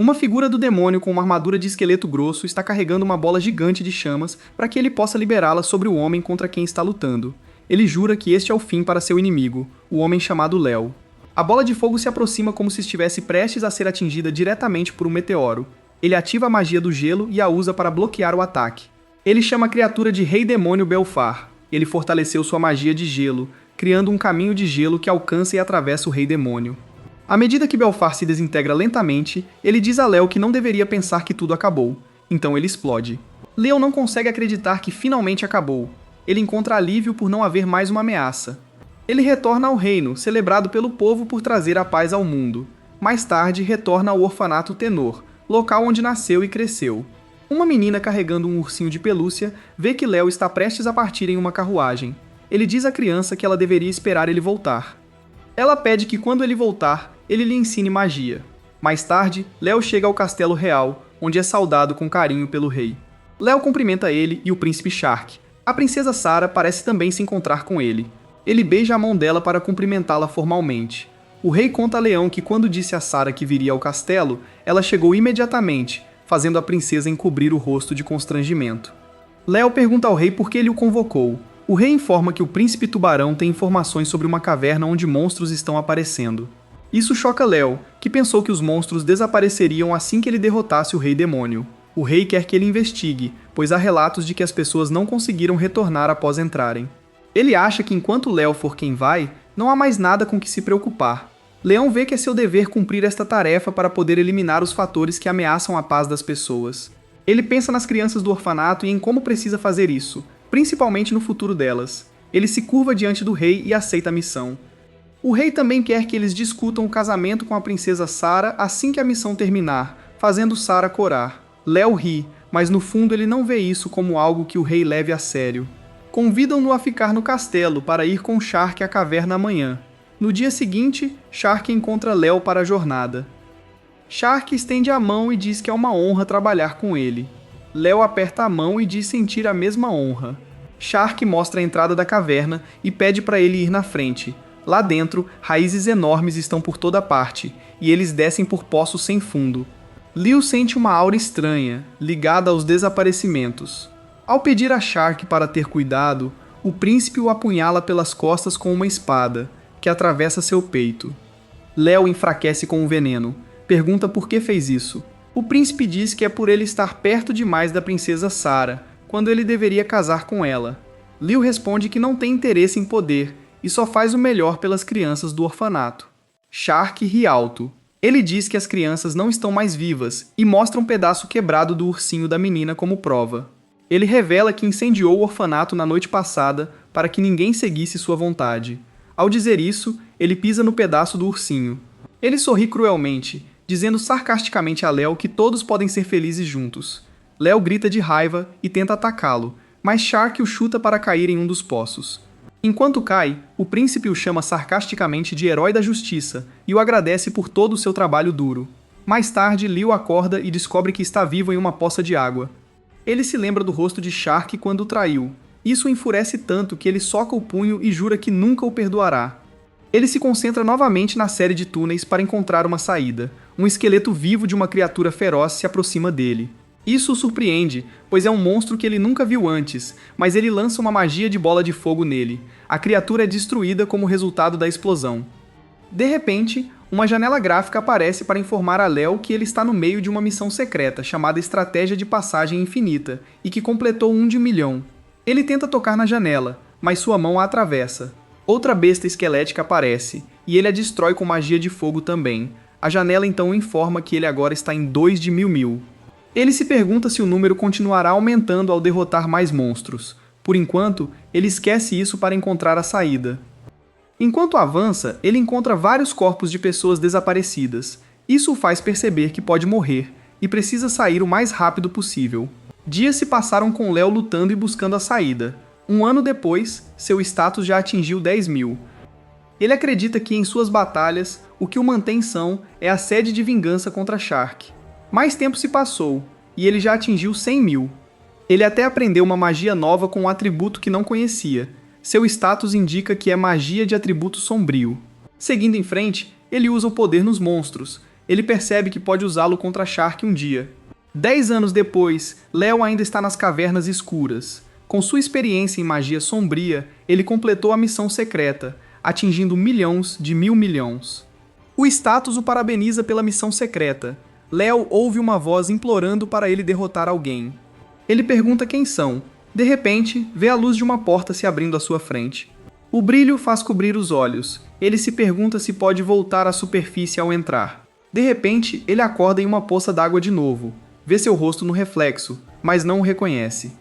Uma figura do demônio com uma armadura de esqueleto grosso está carregando uma bola gigante de chamas para que ele possa liberá-la sobre o homem contra quem está lutando. Ele jura que este é o fim para seu inimigo, o homem chamado Léo. A bola de fogo se aproxima como se estivesse prestes a ser atingida diretamente por um meteoro. Ele ativa a magia do gelo e a usa para bloquear o ataque. Ele chama a criatura de Rei Demônio Belfar. Ele fortaleceu sua magia de gelo, criando um caminho de gelo que alcança e atravessa o Rei Demônio. À medida que Belfar se desintegra lentamente, ele diz a Léo que não deveria pensar que tudo acabou. Então ele explode. Léo não consegue acreditar que finalmente acabou. Ele encontra alívio por não haver mais uma ameaça. Ele retorna ao reino, celebrado pelo povo por trazer a paz ao mundo. Mais tarde, retorna ao orfanato Tenor, local onde nasceu e cresceu. Uma menina carregando um ursinho de pelúcia vê que Léo está prestes a partir em uma carruagem. Ele diz à criança que ela deveria esperar ele voltar. Ela pede que quando ele voltar, ele lhe ensine magia. Mais tarde, Léo chega ao Castelo Real, onde é saudado com carinho pelo rei. Léo cumprimenta ele e o príncipe Shark. A princesa Sarah parece também se encontrar com ele. Ele beija a mão dela para cumprimentá-la formalmente. O rei conta a Leão que quando disse a Sarah que viria ao castelo, ela chegou imediatamente, fazendo a princesa encobrir o rosto de constrangimento. Léo pergunta ao rei por que ele o convocou. O rei informa que o príncipe Tubarão tem informações sobre uma caverna onde monstros estão aparecendo. Isso choca Léo, que pensou que os monstros desapareceriam assim que ele derrotasse o Rei Demônio. O rei quer que ele investigue, pois há relatos de que as pessoas não conseguiram retornar após entrarem. Ele acha que enquanto Léo for quem vai, não há mais nada com que se preocupar. Leão vê que é seu dever cumprir esta tarefa para poder eliminar os fatores que ameaçam a paz das pessoas. Ele pensa nas crianças do orfanato e em como precisa fazer isso, principalmente no futuro delas. Ele se curva diante do rei e aceita a missão. O rei também quer que eles discutam o casamento com a princesa Sarah assim que a missão terminar, fazendo Sarah corar. Léo ri, mas no fundo ele não vê isso como algo que o rei leve a sério. Convidam-no a ficar no castelo para ir com Shark à caverna amanhã. No dia seguinte, Shark encontra Léo para a jornada. Shark estende a mão e diz que é uma honra trabalhar com ele. Léo aperta a mão e diz sentir a mesma honra. Shark mostra a entrada da caverna e pede para ele ir na frente. Lá dentro, raízes enormes estão por toda parte, e eles descem por poços sem fundo. Liu sente uma aura estranha, ligada aos desaparecimentos. Ao pedir a Shark para ter cuidado, o príncipe o apunhala pelas costas com uma espada, que atravessa seu peito. Léo enfraquece com o veneno. Pergunta por que fez isso. O príncipe diz que é por ele estar perto demais da princesa Sarah, quando ele deveria casar com ela. Liu responde que não tem interesse em poder e só faz o melhor pelas crianças do orfanato. Shark ri alto. Ele diz que as crianças não estão mais vivas e mostra um pedaço quebrado do ursinho da menina como prova. Ele revela que incendiou o orfanato na noite passada para que ninguém seguisse sua vontade. Ao dizer isso, ele pisa no pedaço do ursinho. Ele sorri cruelmente, dizendo sarcasticamente a Léo que todos podem ser felizes juntos. Léo grita de raiva e tenta atacá-lo, mas Shark o chuta para cair em um dos poços. Enquanto cai, o príncipe o chama sarcasticamente de herói da justiça e o agradece por todo o seu trabalho duro. Mais tarde, Liu acorda e descobre que está vivo em uma poça de água. Ele se lembra do rosto de Shark quando o traiu. Isso o enfurece tanto que ele soca o punho e jura que nunca o perdoará. Ele se concentra novamente na série de túneis para encontrar uma saída. Um esqueleto vivo de uma criatura feroz se aproxima dele. Isso o surpreende, pois é um monstro que ele nunca viu antes, mas ele lança uma magia de bola de fogo nele. A criatura é destruída como resultado da explosão. De repente, uma janela gráfica aparece para informar a Léo que ele está no meio de uma missão secreta chamada Estratégia de Passagem Infinita e que completou 1 de 1.000.000. Ele tenta tocar na janela, mas sua mão a atravessa. Outra besta esquelética aparece, e ele a destrói com magia de fogo também. A janela então informa que ele agora está em 2 de 1.000.000. Ele se pergunta se o número continuará aumentando ao derrotar mais monstros. Por enquanto, ele esquece isso para encontrar a saída. Enquanto avança, ele encontra vários corpos de pessoas desaparecidas. Isso o faz perceber que pode morrer, e precisa sair o mais rápido possível. Dias se passaram com Léo lutando e buscando a saída. 1 ano depois, seu status já atingiu 10.000. Ele acredita que em suas batalhas, o que o mantém são é a sede de vingança contra Shark. Mais tempo se passou, e ele já atingiu 100.000. Ele até aprendeu uma magia nova com um atributo que não conhecia. Seu status indica que é magia de atributo sombrio. Seguindo em frente, ele usa o poder nos monstros. Ele percebe que pode usá-lo contra Shark um dia. 10 anos depois, Léo ainda está nas cavernas escuras. Com sua experiência em magia sombria, ele completou a missão secreta, atingindo milhões de 1000 milhões. O status o parabeniza pela missão secreta. Léo ouve uma voz implorando para ele derrotar alguém. Ele pergunta quem são. De repente, vê a luz de uma porta se abrindo à sua frente. O brilho faz cobrir os olhos. Ele se pergunta se pode voltar à superfície ao entrar. De repente, ele acorda em uma poça d'água de novo. Vê seu rosto no reflexo, mas não o reconhece.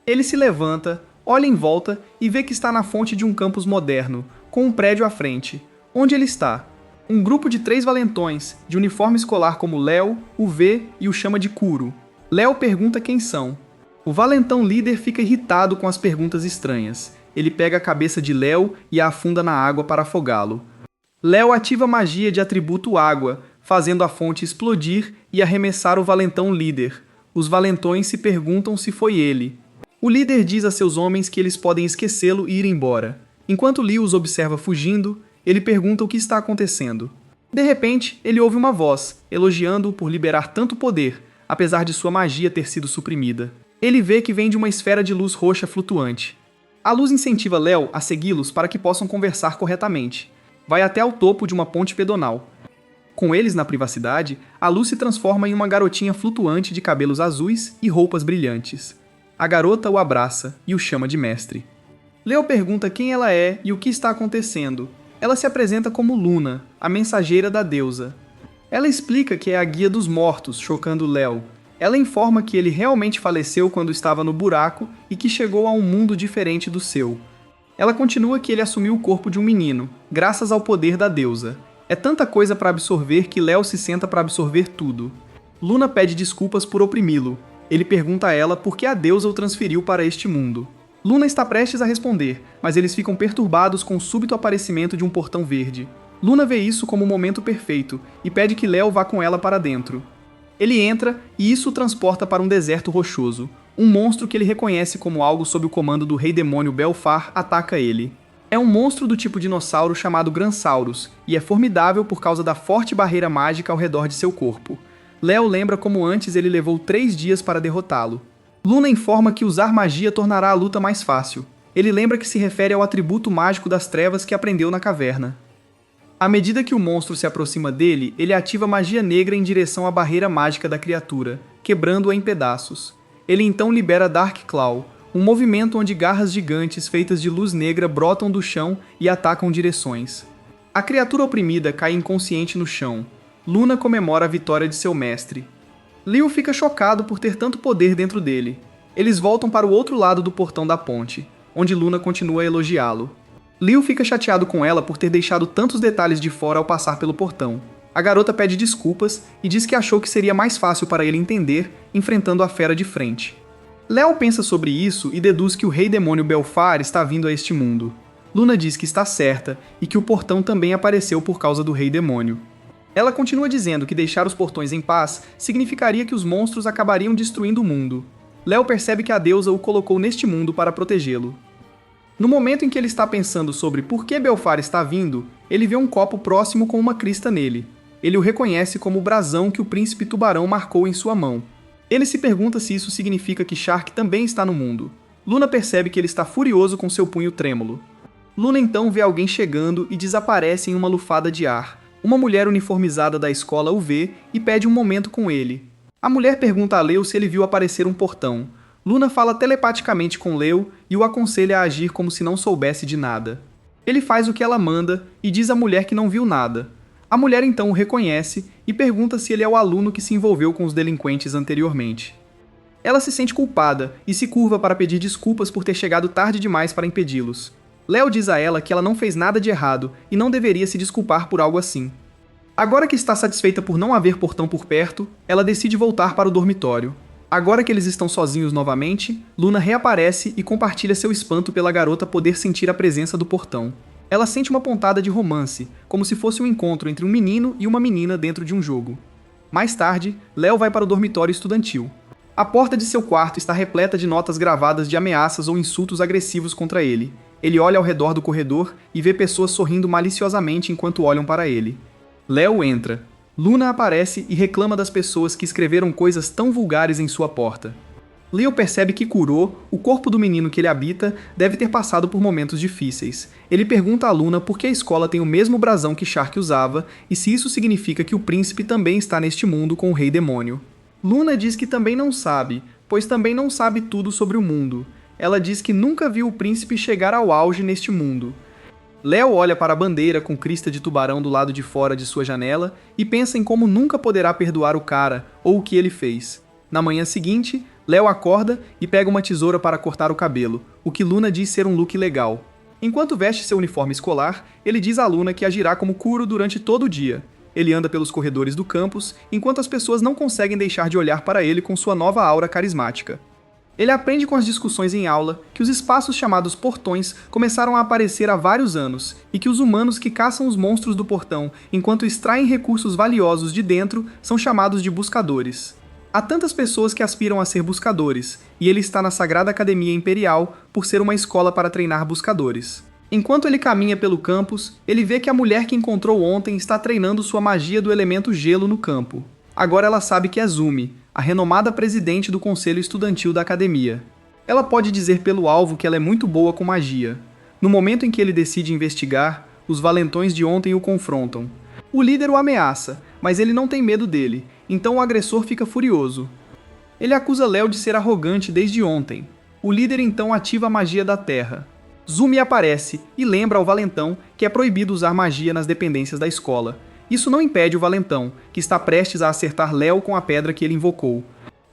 Ele se levanta, olha em volta e vê que está na fonte de um campus moderno, com um prédio à frente. Onde ele está? Um grupo de 3 valentões, de uniforme escolar como Léo, o V e o chama de Kuro. Léo pergunta quem são. O valentão líder fica irritado com as perguntas estranhas. Ele pega a cabeça de Léo e a afunda na água para afogá-lo. Léo ativa a magia de atributo água, fazendo a fonte explodir e arremessar o valentão líder. Os valentões se perguntam se foi ele. O líder diz a seus homens que eles podem esquecê-lo e ir embora. Enquanto Lee os observa fugindo, ele pergunta o que está acontecendo. De repente, ele ouve uma voz, elogiando-o por liberar tanto poder, apesar de sua magia ter sido suprimida. Ele vê que vem de uma esfera de luz roxa flutuante. A luz incentiva Léo a segui-los para que possam conversar corretamente. Vai até ao topo de uma ponte pedonal. Com eles na privacidade, a luz se transforma em uma garotinha flutuante de cabelos azuis e roupas brilhantes. A garota o abraça e o chama de mestre. Léo pergunta quem ela é e o que está acontecendo. Ela se apresenta como Luna, a mensageira da deusa. Ela explica que é a guia dos mortos, chocando Léo. Ela informa que ele realmente faleceu quando estava no buraco e que chegou a um mundo diferente do seu. Ela continua que ele assumiu o corpo de um menino, graças ao poder da deusa. É tanta coisa para absorver que Léo se senta para absorver tudo. Luna pede desculpas por oprimi-lo. Ele pergunta a ela por que a deusa o transferiu para este mundo. Luna está prestes a responder, mas eles ficam perturbados com o súbito aparecimento de um portão verde. Luna vê isso como o momento perfeito e pede que Léo vá com ela para dentro. Ele entra e isso o transporta para um deserto rochoso. Um monstro que ele reconhece como algo sob o comando do rei demônio Belfar ataca ele. É um monstro do tipo dinossauro chamado Gransaurus, e é formidável por causa da forte barreira mágica ao redor de seu corpo. Léo lembra como antes ele levou 3 dias para derrotá-lo. Luna informa que usar magia tornará a luta mais fácil. Ele lembra que se refere ao atributo mágico das trevas que aprendeu na caverna. À medida que o monstro se aproxima dele, ele ativa magia negra em direção à barreira mágica da criatura, quebrando-a em pedaços. Ele então libera Dark Claw, um movimento onde garras gigantes feitas de luz negra brotam do chão e atacam direções. A criatura oprimida cai inconsciente no chão. Luna comemora a vitória de seu mestre. Leo fica chocado por ter tanto poder dentro dele. Eles voltam para o outro lado do portão da ponte, onde Luna continua a elogiá-lo. Leo fica chateado com ela por ter deixado tantos detalhes de fora ao passar pelo portão. A garota pede desculpas e diz que achou que seria mais fácil para ele entender, enfrentando a fera de frente. Léo pensa sobre isso e deduz que o rei demônio Belfar está vindo a este mundo. Luna diz que está certa e que o portão também apareceu por causa do rei demônio. Ela continua dizendo que deixar os portões em paz significaria que os monstros acabariam destruindo o mundo. Léo percebe que a deusa o colocou neste mundo para protegê-lo. No momento em que ele está pensando sobre por que Belfar está vindo, ele vê um copo próximo com uma crista nele. Ele o reconhece como o brasão que o príncipe tubarão marcou em sua mão. Ele se pergunta se isso significa que Shark também está no mundo. Luna percebe que ele está furioso com seu punho trêmulo. Luna então vê alguém chegando e desaparece em uma lufada de ar. Uma mulher uniformizada da escola o vê e pede um momento com ele. A mulher pergunta a Leo se ele viu aparecer um portão. Luna fala telepaticamente com Leo e o aconselha a agir como se não soubesse de nada. Ele faz o que ela manda e diz à mulher que não viu nada. A mulher então o reconhece e pergunta se ele é o aluno que se envolveu com os delinquentes anteriormente. Ela se sente culpada e se curva para pedir desculpas por ter chegado tarde demais para impedi-los. Léo diz a ela que ela não fez nada de errado e não deveria se desculpar por algo assim. Agora que está satisfeita por não haver portão por perto, ela decide voltar para o dormitório. Agora que eles estão sozinhos novamente, Luna reaparece e compartilha seu espanto pela garota poder sentir a presença do portão. Ela sente uma pontada de romance, como se fosse um encontro entre um menino e uma menina dentro de um jogo. Mais tarde, Léo vai para o dormitório estudantil. A porta de seu quarto está repleta de notas gravadas de ameaças ou insultos agressivos contra ele. Ele olha ao redor do corredor e vê pessoas sorrindo maliciosamente enquanto olham para ele. Léo entra. Luna aparece e reclama das pessoas que escreveram coisas tão vulgares em sua porta. Leo percebe que Kuro, o corpo do menino que ele habita, deve ter passado por momentos difíceis. Ele pergunta a Luna por que a escola tem o mesmo brasão que Shark usava e se isso significa que o príncipe também está neste mundo com o rei demônio. Luna diz que também não sabe, pois também não sabe tudo sobre o mundo. Ela diz que nunca viu o príncipe chegar ao auge neste mundo. Leo olha para a bandeira com crista de tubarão do lado de fora de sua janela e pensa em como nunca poderá perdoar o cara ou o que ele fez. Na manhã seguinte, Leo acorda e pega uma tesoura para cortar o cabelo, o que Luna diz ser um look legal. Enquanto veste seu uniforme escolar, ele diz a Luna que agirá como Kuro durante todo o dia. Ele anda pelos corredores do campus, enquanto as pessoas não conseguem deixar de olhar para ele com sua nova aura carismática. Ele aprende com as discussões em aula que os espaços chamados portões começaram a aparecer há vários anos e que os humanos que caçam os monstros do portão enquanto extraem recursos valiosos de dentro são chamados de buscadores. Há tantas pessoas que aspiram a ser buscadores, e ele está na Sagrada Academia Imperial por ser uma escola para treinar buscadores. Enquanto ele caminha pelo campus, ele vê que a mulher que encontrou ontem está treinando sua magia do elemento gelo no campo. Agora ela sabe que é Zumi, a renomada presidente do conselho estudantil da academia. Ela pode dizer pelo alvo que ela é muito boa com magia. No momento em que ele decide investigar, os valentões de ontem o confrontam. O líder o ameaça, mas ele não tem medo dele, então o agressor fica furioso. Ele acusa Leo de ser arrogante desde ontem. O líder então ativa a magia da terra. Zumi aparece e lembra ao valentão que é proibido usar magia nas dependências da escola. Isso não impede o valentão, que está prestes a acertar Leo com a pedra que ele invocou.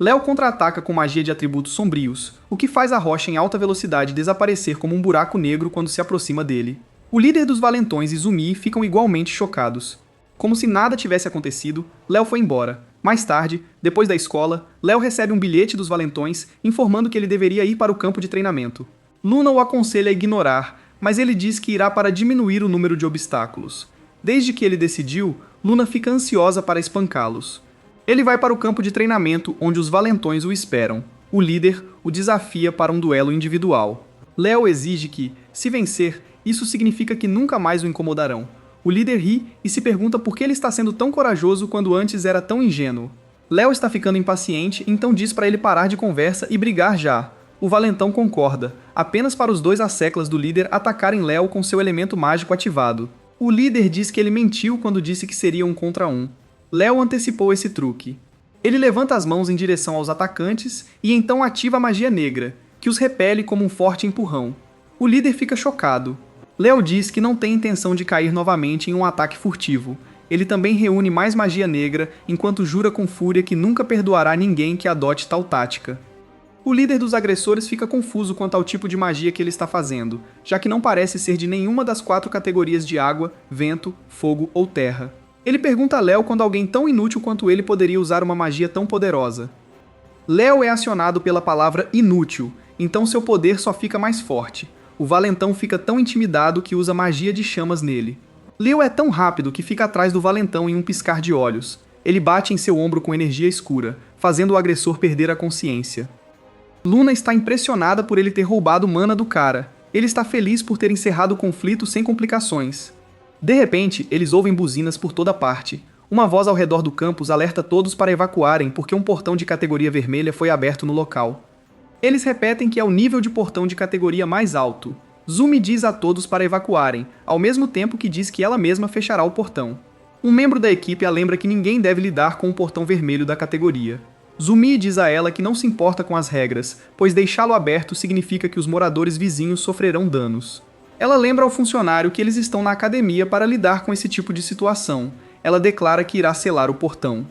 Leo contra-ataca com magia de atributos sombrios, o que faz a rocha em alta velocidade desaparecer como um buraco negro quando se aproxima dele. O líder dos valentões e Zumi ficam igualmente chocados. Como se nada tivesse acontecido, Leo foi embora. Mais tarde, depois da escola, Leo recebe um bilhete dos valentões informando que ele deveria ir para o campo de treinamento. Luna o aconselha a ignorar, mas ele diz que irá para diminuir o número de obstáculos. Desde que ele decidiu, Luna fica ansiosa para espancá-los. Ele vai para o campo de treinamento onde os valentões o esperam. O líder o desafia para um duelo individual. Leo exige que, se vencer, isso significa que nunca mais o incomodarão. O líder ri e se pergunta por que ele está sendo tão corajoso quando antes era tão ingênuo. Leo está ficando impaciente, então diz para ele parar de conversa e brigar já. O valentão concorda, apenas para os dois asseclas do líder atacarem Leo com seu elemento mágico ativado. O líder diz que ele mentiu quando disse que seria um contra um. Leo antecipou esse truque. Ele levanta as mãos em direção aos atacantes e então ativa a magia negra, que os repele como um forte empurrão. O líder fica chocado. Leo diz que não tem intenção de cair novamente em um ataque furtivo. Ele também reúne mais magia negra, enquanto jura com fúria que nunca perdoará ninguém que adote tal tática. O líder dos agressores fica confuso quanto ao tipo de magia que ele está fazendo, já que não parece ser de nenhuma das 4 categorias de água, vento, fogo ou terra. Ele pergunta a Leo quando alguém tão inútil quanto ele poderia usar uma magia tão poderosa. Leo é acionado pela palavra inútil, então seu poder só fica mais forte. O valentão fica tão intimidado que usa magia de chamas nele. Leo é tão rápido que fica atrás do valentão em um piscar de olhos. Ele bate em seu ombro com energia escura, fazendo o agressor perder a consciência. Luna está impressionada por ele ter roubado mana do cara. Ele está feliz por ter encerrado o conflito sem complicações. De repente, eles ouvem buzinas por toda parte. Uma voz ao redor do campus alerta todos para evacuarem porque um portão de categoria vermelha foi aberto no local. Eles repetem que é o nível de portão de categoria mais alto. Zumi diz a todos para evacuarem, ao mesmo tempo que diz que ela mesma fechará o portão. Um membro da equipe a lembra que ninguém deve lidar com o portão vermelho da categoria. Zumi diz a ela que não se importa com as regras, pois deixá-lo aberto significa que os moradores vizinhos sofrerão danos. Ela lembra ao funcionário que eles estão na academia para lidar com esse tipo de situação. Ela declara que irá selar o portão.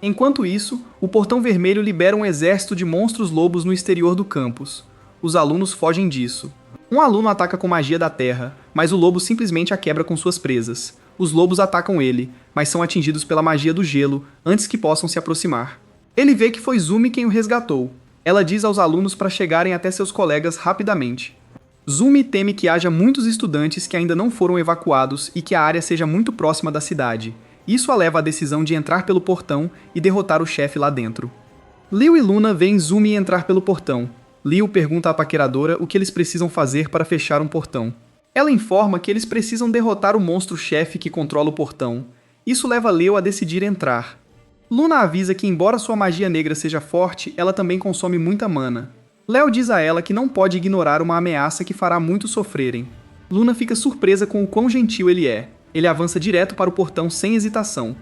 Enquanto isso, o portão vermelho libera um exército de monstros lobos no exterior do campus. Os alunos fogem disso. Um aluno ataca com magia da terra, mas o lobo simplesmente a quebra com suas presas. Os lobos atacam ele, mas são atingidos pela magia do gelo antes que possam se aproximar. Ele vê que foi Zumi quem o resgatou. Ela diz aos alunos para chegarem até seus colegas rapidamente. Zumi teme que haja muitos estudantes que ainda não foram evacuados e que a área seja muito próxima da cidade. Isso a leva à decisão de entrar pelo portão e derrotar o chefe lá dentro. Leo e Luna veem Zumi entrar pelo portão. Leo pergunta à paqueradora o que eles precisam fazer para fechar um portão. Ela informa que eles precisam derrotar o monstro-chefe que controla o portão. Isso leva Leo a decidir entrar. Luna avisa que, embora sua magia negra seja forte, ela também consome muita mana. Leo diz a ela que não pode ignorar uma ameaça que fará muitos sofrerem. Luna fica surpresa com o quão gentil ele é. Ele avança direto para o portão sem hesitação.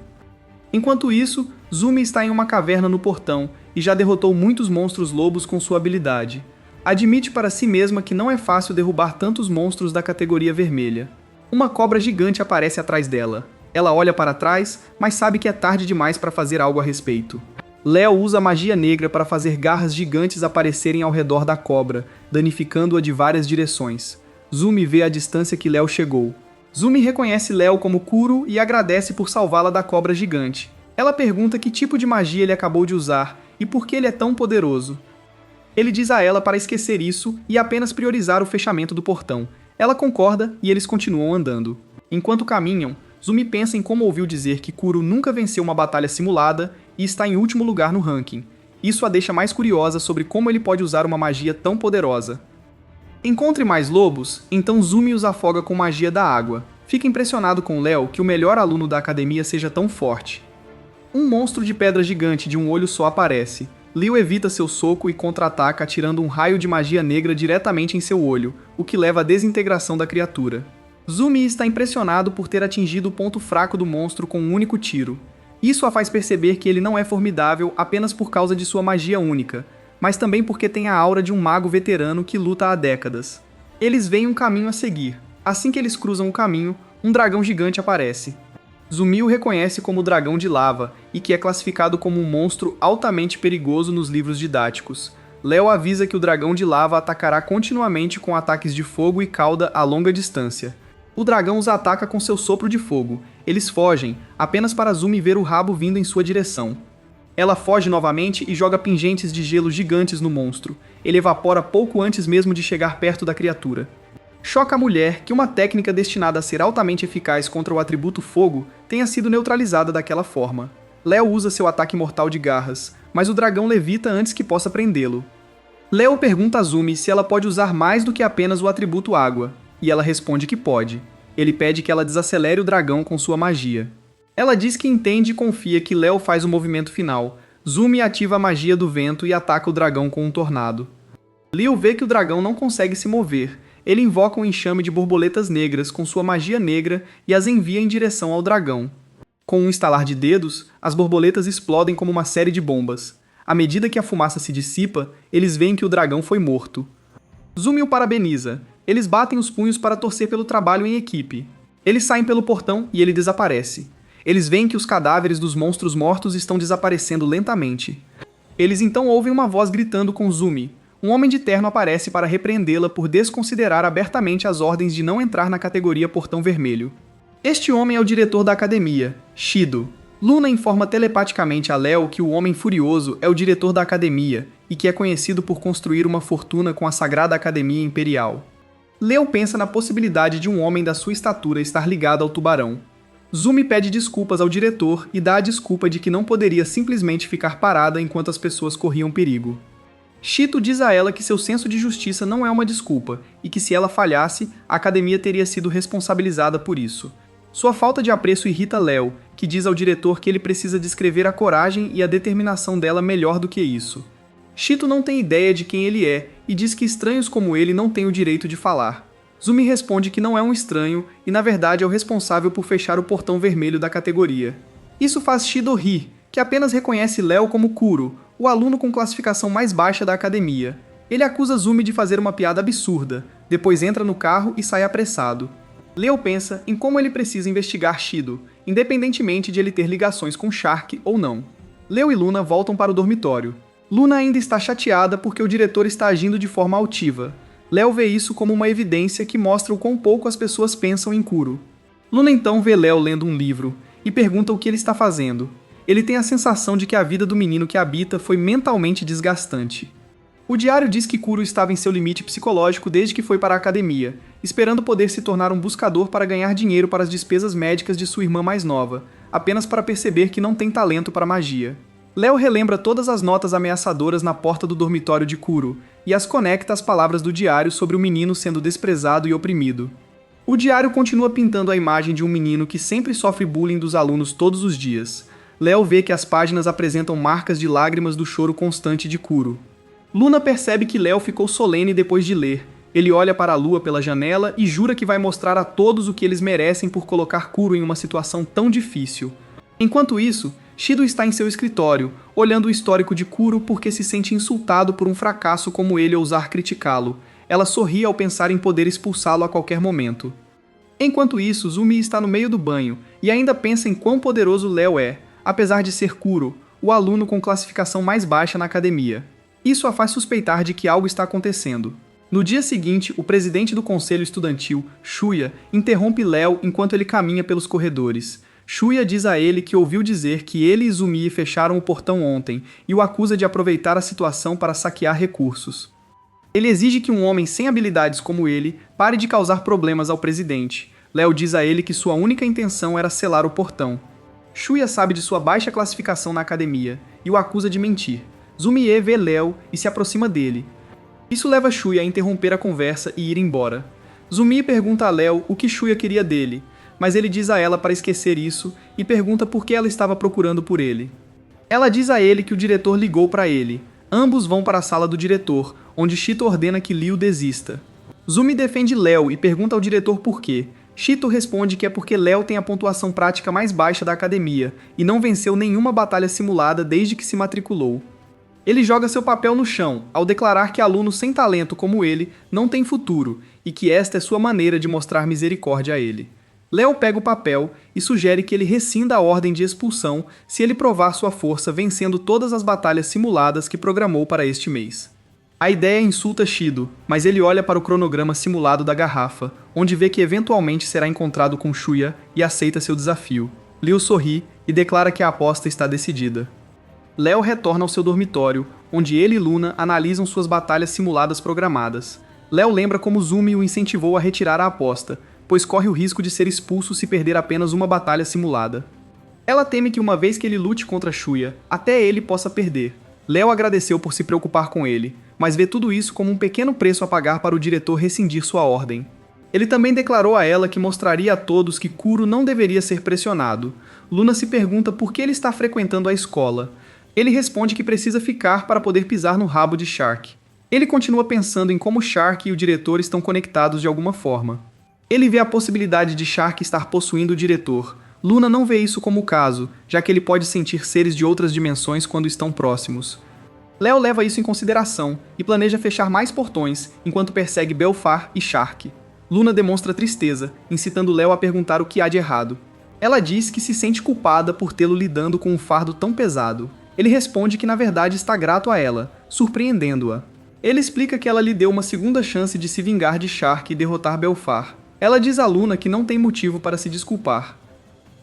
Enquanto isso, Zumi está em uma caverna no portão e já derrotou muitos monstros lobos com sua habilidade. Admite para si mesma que não é fácil derrubar tantos monstros da categoria vermelha. Uma cobra gigante aparece atrás dela. Ela olha para trás, mas sabe que é tarde demais para fazer algo a respeito. Leo usa a magia negra para fazer garras gigantes aparecerem ao redor da cobra, danificando-a de várias direções. Zumi vê a distância que Leo chegou. Zumi reconhece Leo como Kuro e agradece por salvá-la da cobra gigante. Ela pergunta que tipo de magia ele acabou de usar e por que ele é tão poderoso. Ele diz a ela para esquecer isso e apenas priorizar o fechamento do portão. Ela concorda e eles continuam andando. Enquanto caminham, Zumi pensa em como ouviu dizer que Kuro nunca venceu uma batalha simulada e está em último lugar no ranking. Isso a deixa mais curiosa sobre como ele pode usar uma magia tão poderosa. Encontre mais lobos, então Zumi os afoga com magia da água. Fica impressionado com Leo que o melhor aluno da academia seja tão forte. Um monstro de pedra gigante de um olho só aparece. Leo evita seu soco e contra-ataca atirando um raio de magia negra diretamente em seu olho, o que leva à desintegração da criatura. Zumi está impressionado por ter atingido o ponto fraco do monstro com um único tiro. Isso a faz perceber que ele não é formidável apenas por causa de sua magia única, mas também porque tem a aura de um mago veterano que luta há décadas. Eles veem um caminho a seguir. Assim que eles cruzam o caminho, um dragão gigante aparece. Zumi o reconhece como o dragão de lava e que é classificado como um monstro altamente perigoso nos livros didáticos. Leo avisa que o dragão de lava atacará continuamente com ataques de fogo e cauda a longa distância. O dragão os ataca com seu sopro de fogo. Eles fogem, apenas para Zumi ver o rabo vindo em sua direção. Ela foge novamente e joga pingentes de gelo gigantes no monstro. Ele evapora pouco antes mesmo de chegar perto da criatura. Choca a mulher que uma técnica destinada a ser altamente eficaz contra o atributo fogo tenha sido neutralizada daquela forma. Leo usa seu ataque mortal de garras, mas o dragão levita antes que possa prendê-lo. Leo pergunta a Zumi se ela pode usar mais do que apenas o atributo água, e ela responde que pode. Ele pede que ela desacelere o dragão com sua magia. Ela diz que entende e confia que Leo faz o movimento final. Zumi ativa a magia do vento e ataca o dragão com um tornado. Leo vê que o dragão não consegue se mover. Ele invoca um enxame de borboletas negras com sua magia negra e as envia em direção ao dragão. Com um estalar de dedos, as borboletas explodem como uma série de bombas. À medida que a fumaça se dissipa, eles veem que o dragão foi morto. Zumi o parabeniza. Eles batem os punhos para torcer pelo trabalho em equipe. Eles saem pelo portão e ele desaparece. Eles veem que os cadáveres dos monstros mortos estão desaparecendo lentamente. Eles então ouvem uma voz gritando com Zumi. Um homem de terno aparece para repreendê-la por desconsiderar abertamente as ordens de não entrar na categoria Portão Vermelho. Este homem é o diretor da academia, Shido. Luna informa telepaticamente a Leo que o Homem Furioso é o diretor da academia e que é conhecido por construir uma fortuna com a Sagrada Academia Imperial. Leo pensa na possibilidade de um homem da sua estatura estar ligado ao tubarão. Zumi pede desculpas ao diretor e dá a desculpa de que não poderia simplesmente ficar parada enquanto as pessoas corriam perigo. Shito diz a ela que seu senso de justiça não é uma desculpa e que se ela falhasse, a academia teria sido responsabilizada por isso. Sua falta de apreço irrita Leo, que diz ao diretor que ele precisa descrever a coragem e a determinação dela melhor do que isso. Shito não tem ideia de quem ele é e diz que estranhos como ele não têm o direito de falar. Zumi responde que não é um estranho e na verdade é o responsável por fechar o portão vermelho da categoria. Isso faz Shido rir, que apenas reconhece Leo como Kuro, o aluno com classificação mais baixa da academia. Ele acusa Zumi de fazer uma piada absurda, depois entra no carro e sai apressado. Leo pensa em como ele precisa investigar Shido, independentemente de ele ter ligações com Shark ou não. Leo e Luna voltam para o dormitório. Luna ainda está chateada porque o diretor está agindo de forma altiva. Leo vê isso como uma evidência que mostra o quão pouco as pessoas pensam em Kuro. Luna então vê Leo lendo um livro e pergunta o que ele está fazendo. Ele tem a sensação de que a vida do menino que habita foi mentalmente desgastante. O diário diz que Kuro estava em seu limite psicológico desde que foi para a academia, esperando poder se tornar um buscador para ganhar dinheiro para as despesas médicas de sua irmã mais nova, apenas para perceber que não tem talento para magia. Leo relembra todas as notas ameaçadoras na porta do dormitório de Kuro e as conecta às palavras do diário sobre o menino sendo desprezado e oprimido. O diário continua pintando a imagem de um menino que sempre sofre bullying dos alunos todos os dias. Léo vê que as páginas apresentam marcas de lágrimas do choro constante de Kuro. Luna percebe que Léo ficou solene depois de ler. Ele olha para a lua pela janela e jura que vai mostrar a todos o que eles merecem por colocar Kuro em uma situação tão difícil. Enquanto isso, Shido está em seu escritório, olhando o histórico de Kuro porque se sente insultado por um fracasso como ele ousar criticá-lo. Ela sorri ao pensar em poder expulsá-lo a qualquer momento. Enquanto isso, Zumi está no meio do banho e ainda pensa em quão poderoso Léo é, apesar de ser Kuro, o aluno com classificação mais baixa na academia. Isso a faz suspeitar de que algo está acontecendo. No dia seguinte, o presidente do conselho estudantil, Shuya, interrompe Léo enquanto ele caminha pelos corredores. Shuya diz a ele que ouviu dizer que ele e Zumi fecharam o portão ontem e o acusa de aproveitar a situação para saquear recursos. Ele exige que um homem sem habilidades como ele pare de causar problemas ao presidente. Léo diz a ele que sua única intenção era selar o portão. Shuya sabe de sua baixa classificação na academia e o acusa de mentir. Zumie vê Léo e se aproxima dele. Isso leva Shuya a interromper a conversa e ir embora. Zumi pergunta a Léo o que Shuya queria dele, mas ele diz a ela para esquecer isso e pergunta por que ela estava procurando por ele. Ela diz a ele que o diretor ligou para ele. Ambos vão para a sala do diretor, onde Shito ordena que Liu desista. Zumi defende Léo e pergunta ao diretor por quê. Shito responde que é porque Léo tem a pontuação prática mais baixa da academia e não venceu nenhuma batalha simulada desde que se matriculou. Ele joga seu papel no chão, ao declarar que alunos sem talento como ele não têm futuro e que esta é sua maneira de mostrar misericórdia a ele. Léo pega o papel e sugere que ele rescinda a ordem de expulsão se ele provar sua força vencendo todas as batalhas simuladas que programou para este mês. A ideia insulta Shido, mas ele olha para o cronograma simulado da garrafa, onde vê que eventualmente será encontrado com Shuya e aceita seu desafio. Liu sorri e declara que a aposta está decidida. Léo retorna ao seu dormitório, onde ele e Luna analisam suas batalhas simuladas programadas. Léo lembra como Zumi o incentivou a retirar a aposta, pois corre o risco de ser expulso se perder apenas uma batalha simulada. Ela teme que uma vez que ele lute contra Shuya, até ele possa perder. Léo agradeceu por se preocupar com ele, mas vê tudo isso como um pequeno preço a pagar para o diretor rescindir sua ordem. Ele também declarou a ela que mostraria a todos que Kuro não deveria ser pressionado. Luna se pergunta por que ele está frequentando a escola. Ele responde que precisa ficar para poder pisar no rabo de Shark. Ele continua pensando em como Shark e o diretor estão conectados de alguma forma. Ele vê a possibilidade de Shark estar possuindo o diretor. Luna não vê isso como o caso, já que ele pode sentir seres de outras dimensões quando estão próximos. Léo leva isso em consideração e planeja fechar mais portões enquanto persegue Belfar e Shark. Luna demonstra tristeza, incitando Léo a perguntar o que há de errado. Ela diz que se sente culpada por tê-lo lidando com um fardo tão pesado. Ele responde que na verdade está grato a ela, surpreendendo-a. Ele explica que ela lhe deu uma segunda chance de se vingar de Shark e derrotar Belfar. Ela diz a Luna que não tem motivo para se desculpar.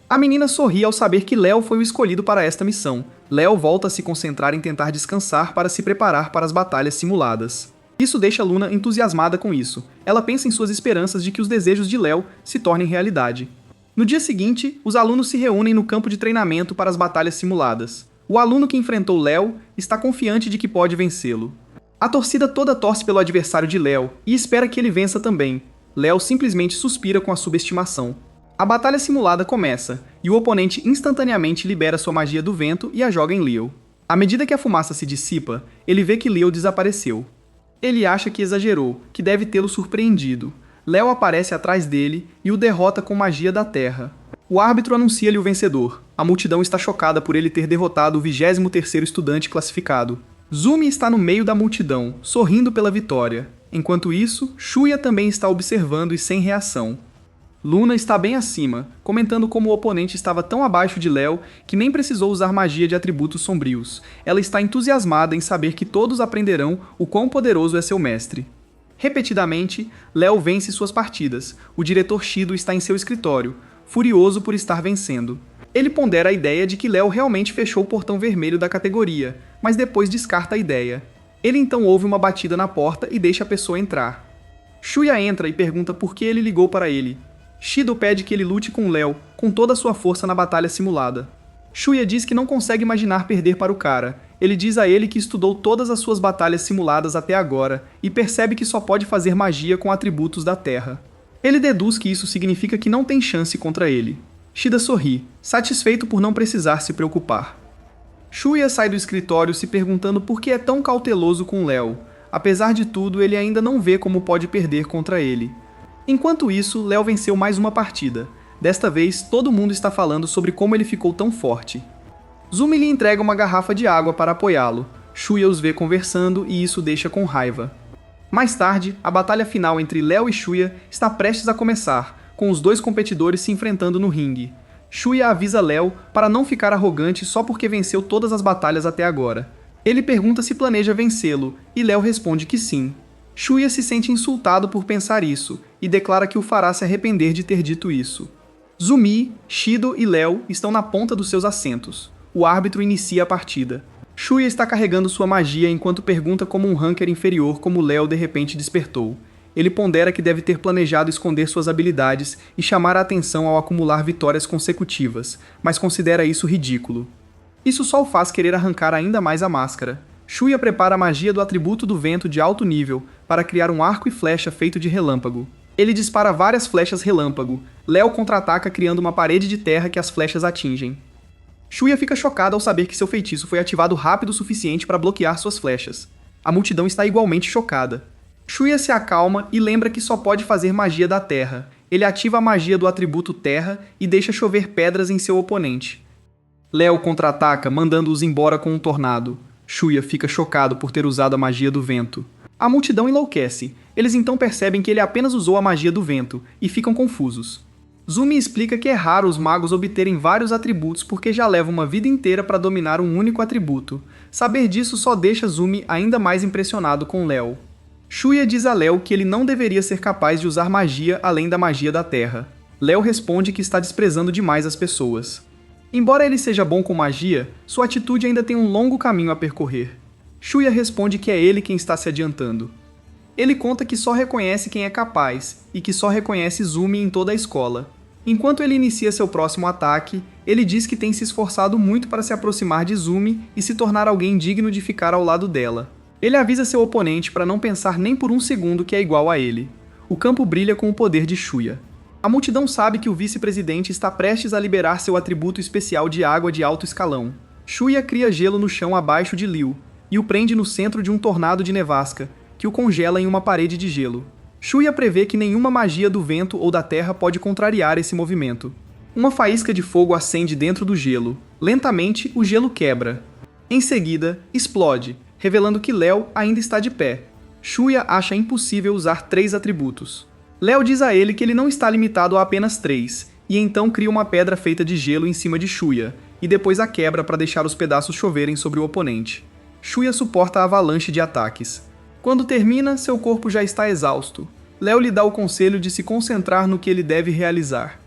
A menina sorri ao saber que Léo foi o escolhido para esta missão. Léo volta a se concentrar em tentar descansar para se preparar para as batalhas simuladas. Isso deixa Luna entusiasmada com isso. Ela pensa em suas esperanças de que os desejos de Léo se tornem realidade. No dia seguinte, os alunos se reúnem no campo de treinamento para as batalhas simuladas. O aluno que enfrentou Léo está confiante de que pode vencê-lo. A torcida toda torce pelo adversário de Léo e espera que ele vença também. Léo simplesmente suspira com a subestimação. A batalha simulada começa, e o oponente instantaneamente libera sua magia do vento e a joga em Liu. À medida que a fumaça se dissipa, ele vê que Liu desapareceu. Ele acha que exagerou, que deve tê-lo surpreendido. Léo aparece atrás dele e o derrota com magia da terra. O árbitro anuncia-lhe o vencedor. A multidão está chocada por ele ter derrotado o 23º estudante classificado. Zumi está no meio da multidão, sorrindo pela vitória. Enquanto isso, Shuya também está observando e sem reação. Luna está bem acima, comentando como o oponente estava tão abaixo de Léo que nem precisou usar magia de atributos sombrios. Ela está entusiasmada em saber que todos aprenderão o quão poderoso é seu mestre. Repetidamente, Léo vence suas partidas. O diretor Shido está em seu escritório, furioso por estar vencendo. Ele pondera a ideia de que Léo realmente fechou o portão vermelho da categoria, mas depois descarta a ideia. Ele então ouve uma batida na porta e deixa a pessoa entrar. Shuya entra e pergunta por que ele ligou para ele. Shido pede que ele lute com Léo, com toda a sua força na batalha simulada. Shuya diz que não consegue imaginar perder para o cara. Ele diz a ele que estudou todas as suas batalhas simuladas até agora e percebe que só pode fazer magia com atributos da Terra. Ele deduz que isso significa que não tem chance contra ele. Shida sorri, satisfeito por não precisar se preocupar. Shuya sai do escritório se perguntando por que é tão cauteloso com Léo. Apesar de tudo, ele ainda não vê como pode perder contra ele. Enquanto isso, Léo venceu mais uma partida. Desta vez, todo mundo está falando sobre como ele ficou tão forte. Zumi lhe entrega uma garrafa de água para apoiá-lo. Shuya os vê conversando e isso deixa com raiva. Mais tarde, a batalha final entre Léo e Shuya está prestes a começar, com os dois competidores se enfrentando no ringue. Shuya avisa Léo para não ficar arrogante só porque venceu todas as batalhas até agora. Ele pergunta se planeja vencê-lo, e Léo responde que sim. Shuya se sente insultado por pensar isso, e declara que o fará se arrepender de ter dito isso. Zumi, Shido e Léo estão na ponta dos seus assentos. O árbitro inicia a partida. Shuya está carregando sua magia enquanto pergunta como um ranker inferior como Léo de repente despertou. Ele pondera que deve ter planejado esconder suas habilidades e chamar a atenção ao acumular vitórias consecutivas, mas considera isso ridículo. Isso só o faz querer arrancar ainda mais a máscara. Shuya prepara a magia do atributo do vento de alto nível para criar um arco e flecha feito de relâmpago. Ele dispara várias flechas relâmpago. Léo contra-ataca criando uma parede de terra que as flechas atingem. Shuya fica chocado ao saber que seu feitiço foi ativado rápido o suficiente para bloquear suas flechas. A multidão está igualmente chocada. Shuya se acalma e lembra que só pode fazer magia da terra. Ele ativa a magia do atributo terra e deixa chover pedras em seu oponente. Léo contra-ataca, mandando-os embora com um tornado. Shuya fica chocado por ter usado a magia do vento. A multidão enlouquece. Eles então percebem que ele apenas usou a magia do vento e ficam confusos. Zumi explica que é raro os magos obterem vários atributos porque já levam uma vida inteira para dominar um único atributo. Saber disso só deixa Zumi ainda mais impressionado com Léo. Shuya diz a Léo que ele não deveria ser capaz de usar magia além da magia da terra. Léo responde que está desprezando demais as pessoas. Embora ele seja bom com magia, sua atitude ainda tem um longo caminho a percorrer. Shuya responde que é ele quem está se adiantando. Ele conta que só reconhece quem é capaz, e que só reconhece Zumi em toda a escola. Enquanto ele inicia seu próximo ataque, ele diz que tem se esforçado muito para se aproximar de Zumi e se tornar alguém digno de ficar ao lado dela. Ele avisa seu oponente para não pensar nem por um segundo que é igual a ele. O campo brilha com o poder de Shuya. A multidão sabe que o vice-presidente está prestes a liberar seu atributo especial de água de alto escalão. Shuya cria gelo no chão abaixo de Liu, e o prende no centro de um tornado de nevasca, que o congela em uma parede de gelo. Shuya prevê que nenhuma magia do vento ou da terra pode contrariar esse movimento. Uma faísca de fogo acende dentro do gelo. Lentamente, o gelo quebra. Em seguida, explode, revelando que Léo ainda está de pé. Shuya acha impossível usar 3 atributos. Léo diz a ele que ele não está limitado a apenas 3, e então cria uma pedra feita de gelo em cima de Shuya, e depois a quebra para deixar os pedaços choverem sobre o oponente. Shuya suporta a avalanche de ataques. Quando termina, seu corpo já está exausto. Léo lhe dá o conselho de se concentrar no que ele deve realizar.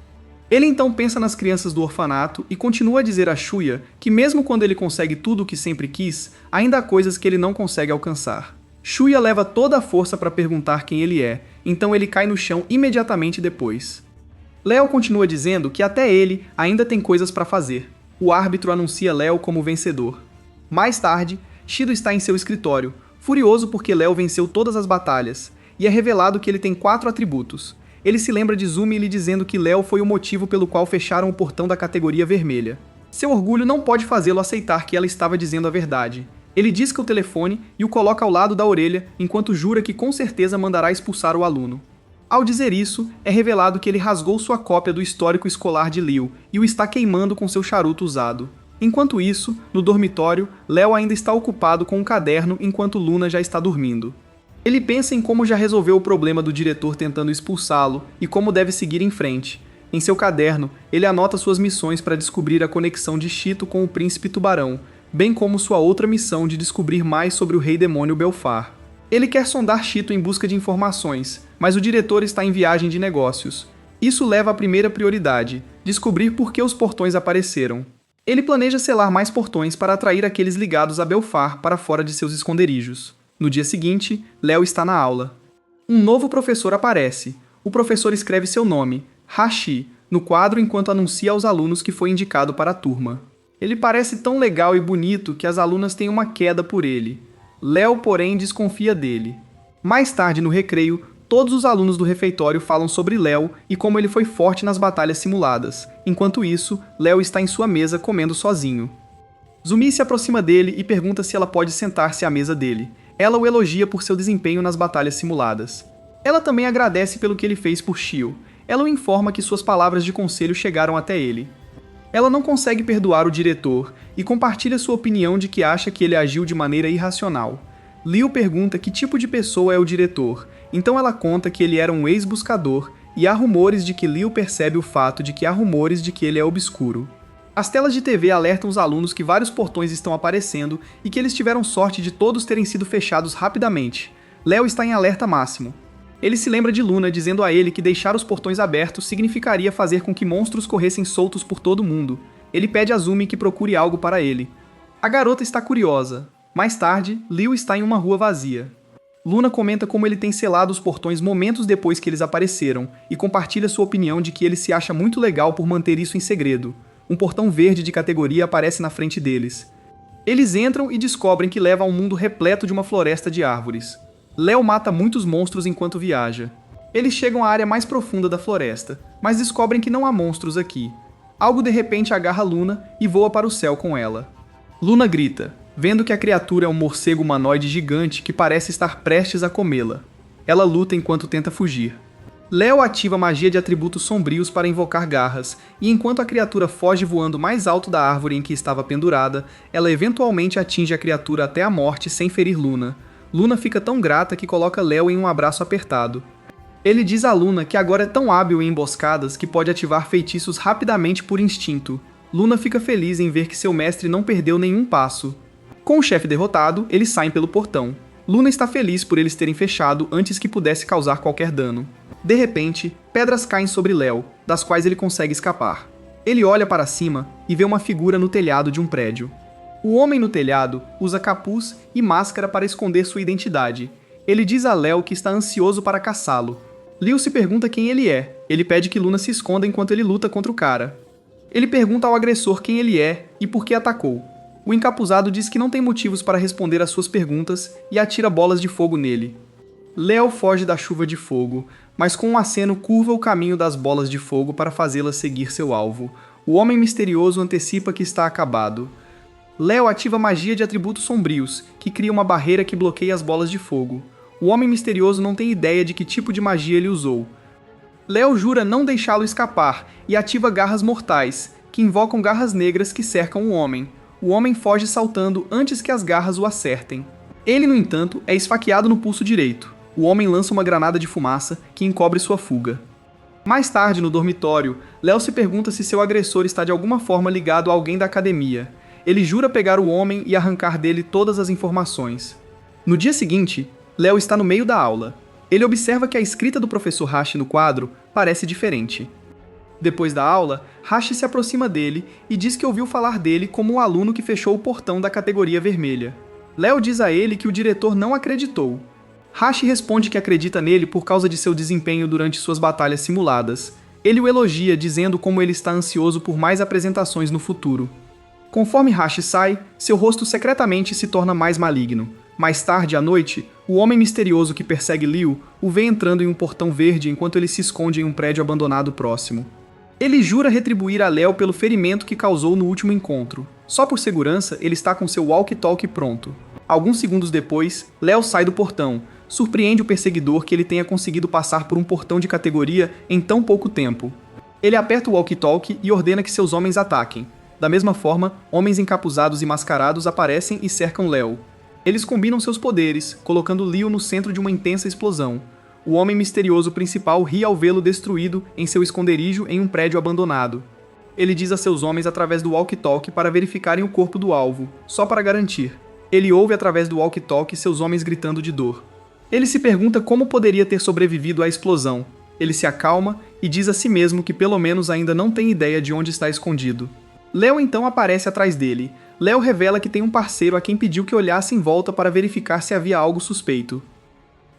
Ele então pensa nas crianças do orfanato e continua a dizer a Shuya que mesmo quando ele consegue tudo o que sempre quis, ainda há coisas que ele não consegue alcançar. Shuya leva toda a força para perguntar quem ele é, então ele cai no chão imediatamente depois. Léo continua dizendo que até ele ainda tem coisas para fazer. O árbitro anuncia Léo como vencedor. Mais tarde, Shido está em seu escritório, furioso porque Léo venceu todas as batalhas, e é revelado que ele tem 4 atributos. Ele se lembra de Zumi lhe dizendo que Léo foi o motivo pelo qual fecharam o portão da categoria vermelha. Seu orgulho não pode fazê-lo aceitar que ela estava dizendo a verdade. Ele disca o telefone e o coloca ao lado da orelha, enquanto jura que com certeza mandará expulsar o aluno. Ao dizer isso, é revelado que ele rasgou sua cópia do histórico escolar de Liu e o está queimando com seu charuto usado. Enquanto isso, no dormitório, Léo ainda está ocupado com um caderno enquanto Luna já está dormindo. Ele pensa em como já resolveu o problema do diretor tentando expulsá-lo e como deve seguir em frente. Em seu caderno, ele anota suas missões para descobrir a conexão de Shito com o príncipe tubarão, bem como sua outra missão de descobrir mais sobre o rei demônio Belfar. Ele quer sondar Shito em busca de informações, mas o diretor está em viagem de negócios. Isso leva à primeira prioridade, descobrir por que os portões apareceram. Ele planeja selar mais portões para atrair aqueles ligados a Belfar para fora de seus esconderijos. No dia seguinte, Léo está na aula. Um novo professor aparece. O professor escreve seu nome, Hashi, no quadro enquanto anuncia aos alunos que foi indicado para a turma. Ele parece tão legal e bonito que as alunas têm uma queda por ele. Léo, porém, desconfia dele. Mais tarde, no recreio, Todos os alunos do refeitório falam sobre Léo e como ele foi forte nas batalhas simuladas. Enquanto isso, Léo está em sua mesa comendo sozinho. Zumi se aproxima dele e pergunta se ela pode sentar-se à mesa dele. Ela o elogia por seu desempenho nas batalhas simuladas. Ela também agradece pelo que ele fez por Shio. Ela o informa que suas palavras de conselho chegaram até ele. Ela não consegue perdoar o diretor e compartilha sua opinião de que acha que ele agiu de maneira irracional. Liu pergunta que tipo de pessoa é o diretor, então ela conta que ele era um ex-buscador e há rumores de que Liu percebe o fato de que há rumores de que ele é obscuro. As telas de TV alertam os alunos que vários portões estão aparecendo e que eles tiveram sorte de todos terem sido fechados rapidamente. Léo está em alerta máximo. Ele se lembra de Luna dizendo a ele que deixar os portões abertos significaria fazer com que monstros corressem soltos por todo o mundo. Ele pede a Zumi que procure algo para ele. A garota está curiosa. Mais tarde, Liu está em uma rua vazia. Luna comenta como ele tem selado os portões momentos depois que eles apareceram e compartilha sua opinião de que ele se acha muito legal por manter isso em segredo. Um portão verde de categoria aparece na frente deles. Eles entram e descobrem que leva a um mundo repleto de uma floresta de árvores. Léo mata muitos monstros enquanto viaja. Eles chegam à área mais profunda da floresta, mas descobrem que não há monstros aqui. Algo de repente agarra Luna e voa para o céu com ela. Luna grita, vendo que a criatura é um morcego humanoide gigante que parece estar prestes a comê-la. Ela luta enquanto tenta fugir. Léo ativa a magia de atributos sombrios para invocar garras, e enquanto a criatura foge voando mais alto da árvore em que estava pendurada, ela eventualmente atinge a criatura até a morte sem ferir Luna. Luna fica tão grata que coloca Léo em um abraço apertado. Ele diz a Luna que agora é tão hábil em emboscadas que pode ativar feitiços rapidamente por instinto. Luna fica feliz em ver que seu mestre não perdeu nenhum passo. Com o chefe derrotado, eles saem pelo portão. Luna está feliz por eles terem fechado antes que pudesse causar qualquer dano. De repente, pedras caem sobre Léo, das quais ele consegue escapar. Ele olha para cima e vê uma figura no telhado de um prédio. O homem no telhado usa capuz e máscara para esconder sua identidade. Ele diz a Léo que está ansioso para caçá-lo. Liu se pergunta quem ele é. Ele pede que Luna se esconda enquanto ele luta contra o cara. Ele pergunta ao agressor quem ele é e por que atacou. O encapuzado diz que não tem motivos para responder às suas perguntas e atira bolas de fogo nele. Léo foge da chuva de fogo, mas com um aceno curva o caminho das bolas de fogo para fazê-las seguir seu alvo. O homem misterioso antecipa que está acabado. Léo ativa a magia de atributos sombrios, que cria uma barreira que bloqueia as bolas de fogo. O homem misterioso não tem ideia de que tipo de magia ele usou. Léo jura não deixá-lo escapar e ativa garras mortais, que invocam garras negras que cercam o homem. O homem foge saltando antes que as garras o acertem. Ele, no entanto, é esfaqueado no pulso direito. O homem lança uma granada de fumaça que encobre sua fuga. Mais tarde, no dormitório, Léo se pergunta se seu agressor está de alguma forma ligado a alguém da academia. Ele jura pegar o homem e arrancar dele todas as informações. No dia seguinte, Léo está no meio da aula. Ele observa que a escrita do professor Hashi no quadro parece diferente. Depois da aula, Hashi se aproxima dele e diz que ouviu falar dele como o aluno que fechou o portão da categoria vermelha. Léo diz a ele que o diretor não acreditou. Hashi responde que acredita nele por causa de seu desempenho durante suas batalhas simuladas. Ele o elogia, dizendo como ele está ansioso por mais apresentações no futuro. Conforme Hashi sai, seu rosto secretamente se torna mais maligno. Mais tarde, à noite, o homem misterioso que persegue Liu o vê entrando em um portão verde enquanto ele se esconde em um prédio abandonado próximo. Ele jura retribuir a Léo pelo ferimento que causou no último encontro. Só por segurança, ele está com seu walkie-talkie pronto. Alguns segundos depois, Léo sai do portão. Surpreende o perseguidor que ele tenha conseguido passar por um portão de categoria em tão pouco tempo. Ele aperta o walkie-talkie e ordena que seus homens ataquem. Da mesma forma, homens encapuzados e mascarados aparecem e cercam Léo. Eles combinam seus poderes, colocando Liu no centro de uma intensa explosão. O homem misterioso principal ri ao vê-lo destruído em seu esconderijo em um prédio abandonado. Ele diz a seus homens através do walkie-talkie para verificarem o corpo do alvo, só para garantir. Ele ouve através do walkie-talkie seus homens gritando de dor. Ele se pergunta como poderia ter sobrevivido à explosão. Ele se acalma e diz a si mesmo que pelo menos ainda não tem ideia de onde está escondido. Léo então aparece atrás dele. Léo revela que tem um parceiro a quem pediu que olhasse em volta para verificar se havia algo suspeito.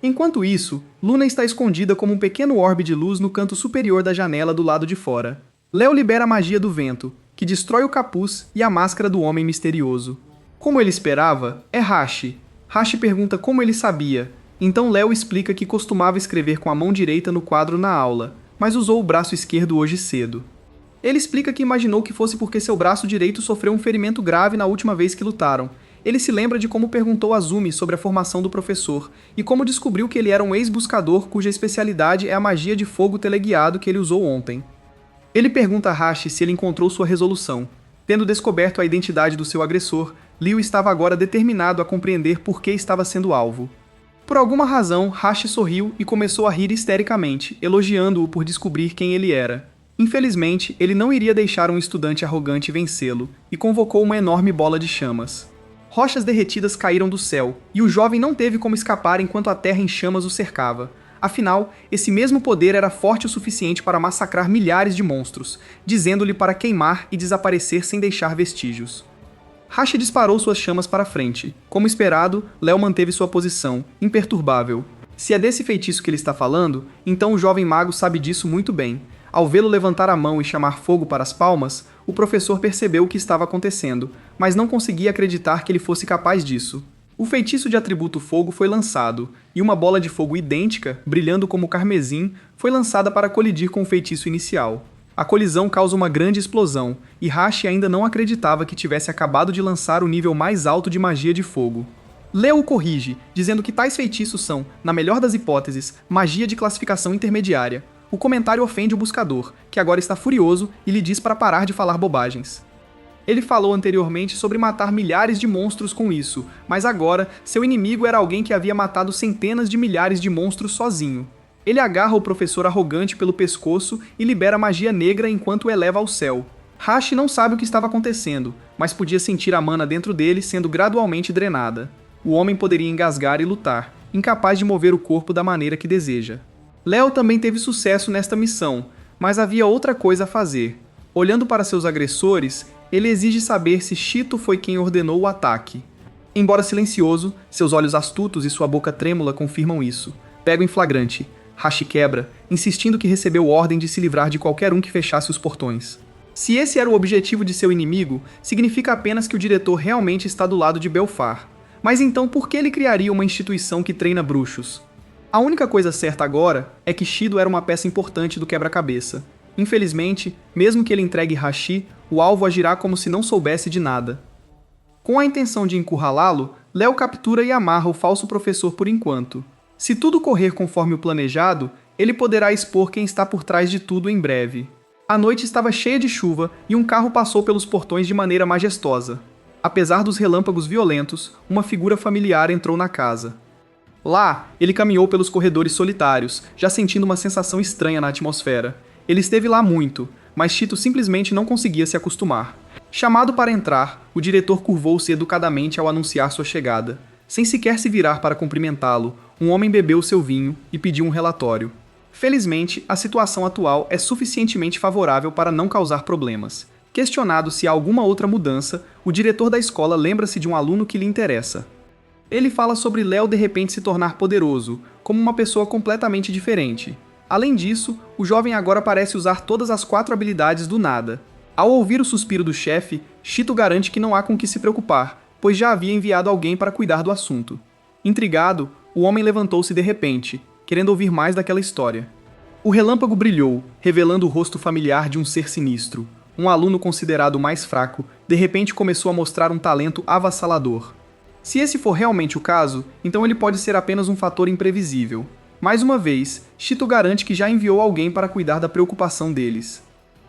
Enquanto isso, Luna está escondida como um pequeno orbe de luz no canto superior da janela do lado de fora. Léo libera a magia do vento, que destrói o capuz e a máscara do homem misterioso. Como ele esperava, é Hashi. Hashi pergunta como ele sabia. Então Léo explica que costumava escrever com a mão direita no quadro na aula, mas usou o braço esquerdo hoje cedo. Ele explica que imaginou que fosse porque seu braço direito sofreu um ferimento grave na última vez que lutaram. Ele se lembra de como perguntou a Azumi sobre a formação do professor, e como descobriu que ele era um ex-buscador cuja especialidade é a magia de fogo teleguiado que ele usou ontem. Ele pergunta a Hashi se ele encontrou sua resolução. Tendo descoberto a identidade do seu agressor, Liu estava agora determinado a compreender por que estava sendo alvo. Por alguma razão, Hashi sorriu e começou a rir histericamente, elogiando-o por descobrir quem ele era. Infelizmente, ele não iria deixar um estudante arrogante vencê-lo, e convocou uma enorme bola de chamas. Rochas derretidas caíram do céu, e o jovem não teve como escapar enquanto a terra em chamas o cercava. Afinal, esse mesmo poder era forte o suficiente para massacrar milhares de monstros, dizendo-lhe para queimar e desaparecer sem deixar vestígios. Hashi disparou suas chamas para frente. Como esperado, Léo manteve sua posição, imperturbável. Se é desse feitiço que ele está falando, então o jovem mago sabe disso muito bem. Ao vê-lo levantar a mão e chamar fogo para as palmas, o professor percebeu o que estava acontecendo, mas não conseguia acreditar que ele fosse capaz disso. O feitiço de atributo fogo foi lançado, e uma bola de fogo idêntica, brilhando como carmesim, foi lançada para colidir com o feitiço inicial. A colisão causa uma grande explosão, e Hashi ainda não acreditava que tivesse acabado de lançar o nível mais alto de magia de fogo. Léo o corrige, dizendo que tais feitiços são, na melhor das hipóteses, magia de classificação intermediária. O comentário ofende o buscador, que agora está furioso e lhe diz para parar de falar bobagens. Ele falou anteriormente sobre matar milhares de monstros com isso, mas agora seu inimigo era alguém que havia matado centenas de milhares de monstros sozinho. Ele agarra o professor arrogante pelo pescoço e libera magia negra enquanto o eleva ao céu. Hashi não sabe o que estava acontecendo, mas podia sentir a mana dentro dele sendo gradualmente drenada. O homem poderia engasgar e lutar, incapaz de mover o corpo da maneira que deseja. Léo também teve sucesso nesta missão, mas havia outra coisa a fazer. Olhando para seus agressores, ele exige saber se Shito foi quem ordenou o ataque. Embora silencioso, seus olhos astutos e sua boca trêmula confirmam isso. Pego em flagrante. Hashi quebra, insistindo que recebeu ordem de se livrar de qualquer um que fechasse os portões. Se esse era o objetivo de seu inimigo, significa apenas que o diretor realmente está do lado de Belfar. Mas então por que ele criaria uma instituição que treina bruxos? A única coisa certa agora é que Shido era uma peça importante do quebra-cabeça. Infelizmente, mesmo que ele entregue Hashi, o alvo agirá como se não soubesse de nada. Com a intenção de encurralá-lo, Léo captura e amarra o falso professor por enquanto. Se tudo correr conforme o planejado, ele poderá expor quem está por trás de tudo em breve. A noite estava cheia de chuva e um carro passou pelos portões de maneira majestosa. Apesar dos relâmpagos violentos, uma figura familiar entrou na casa. Lá, ele caminhou pelos corredores solitários, já sentindo uma sensação estranha na atmosfera. Ele esteve lá muito, mas Shito simplesmente não conseguia se acostumar. Chamado para entrar, o diretor curvou-se educadamente ao anunciar sua chegada. Sem sequer se virar para cumprimentá-lo, um homem bebeu seu vinho e pediu um relatório. Felizmente, a situação atual é suficientemente favorável para não causar problemas. Questionado se há alguma outra mudança, o diretor da escola lembra-se de um aluno que lhe interessa. Ele fala sobre Léo de repente se tornar poderoso, como uma pessoa completamente diferente. Além disso, o jovem agora parece usar todas as 4 habilidades do nada. Ao ouvir o suspiro do chefe, Shito garante que não há com que se preocupar, pois já havia enviado alguém para cuidar do assunto. Intrigado, o homem levantou-se de repente, querendo ouvir mais daquela história. O relâmpago brilhou, revelando o rosto familiar de um ser sinistro. Um aluno considerado mais fraco, de repente começou a mostrar um talento avassalador. Se esse for realmente o caso, então ele pode ser apenas um fator imprevisível. Mais uma vez, Shito garante que já enviou alguém para cuidar da preocupação deles.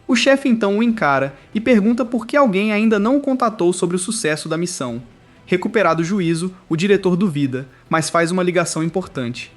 O chefe então o encara e pergunta por que alguém ainda não o contatou sobre o sucesso da missão. Recuperado o juízo, o diretor duvida, mas faz uma ligação importante.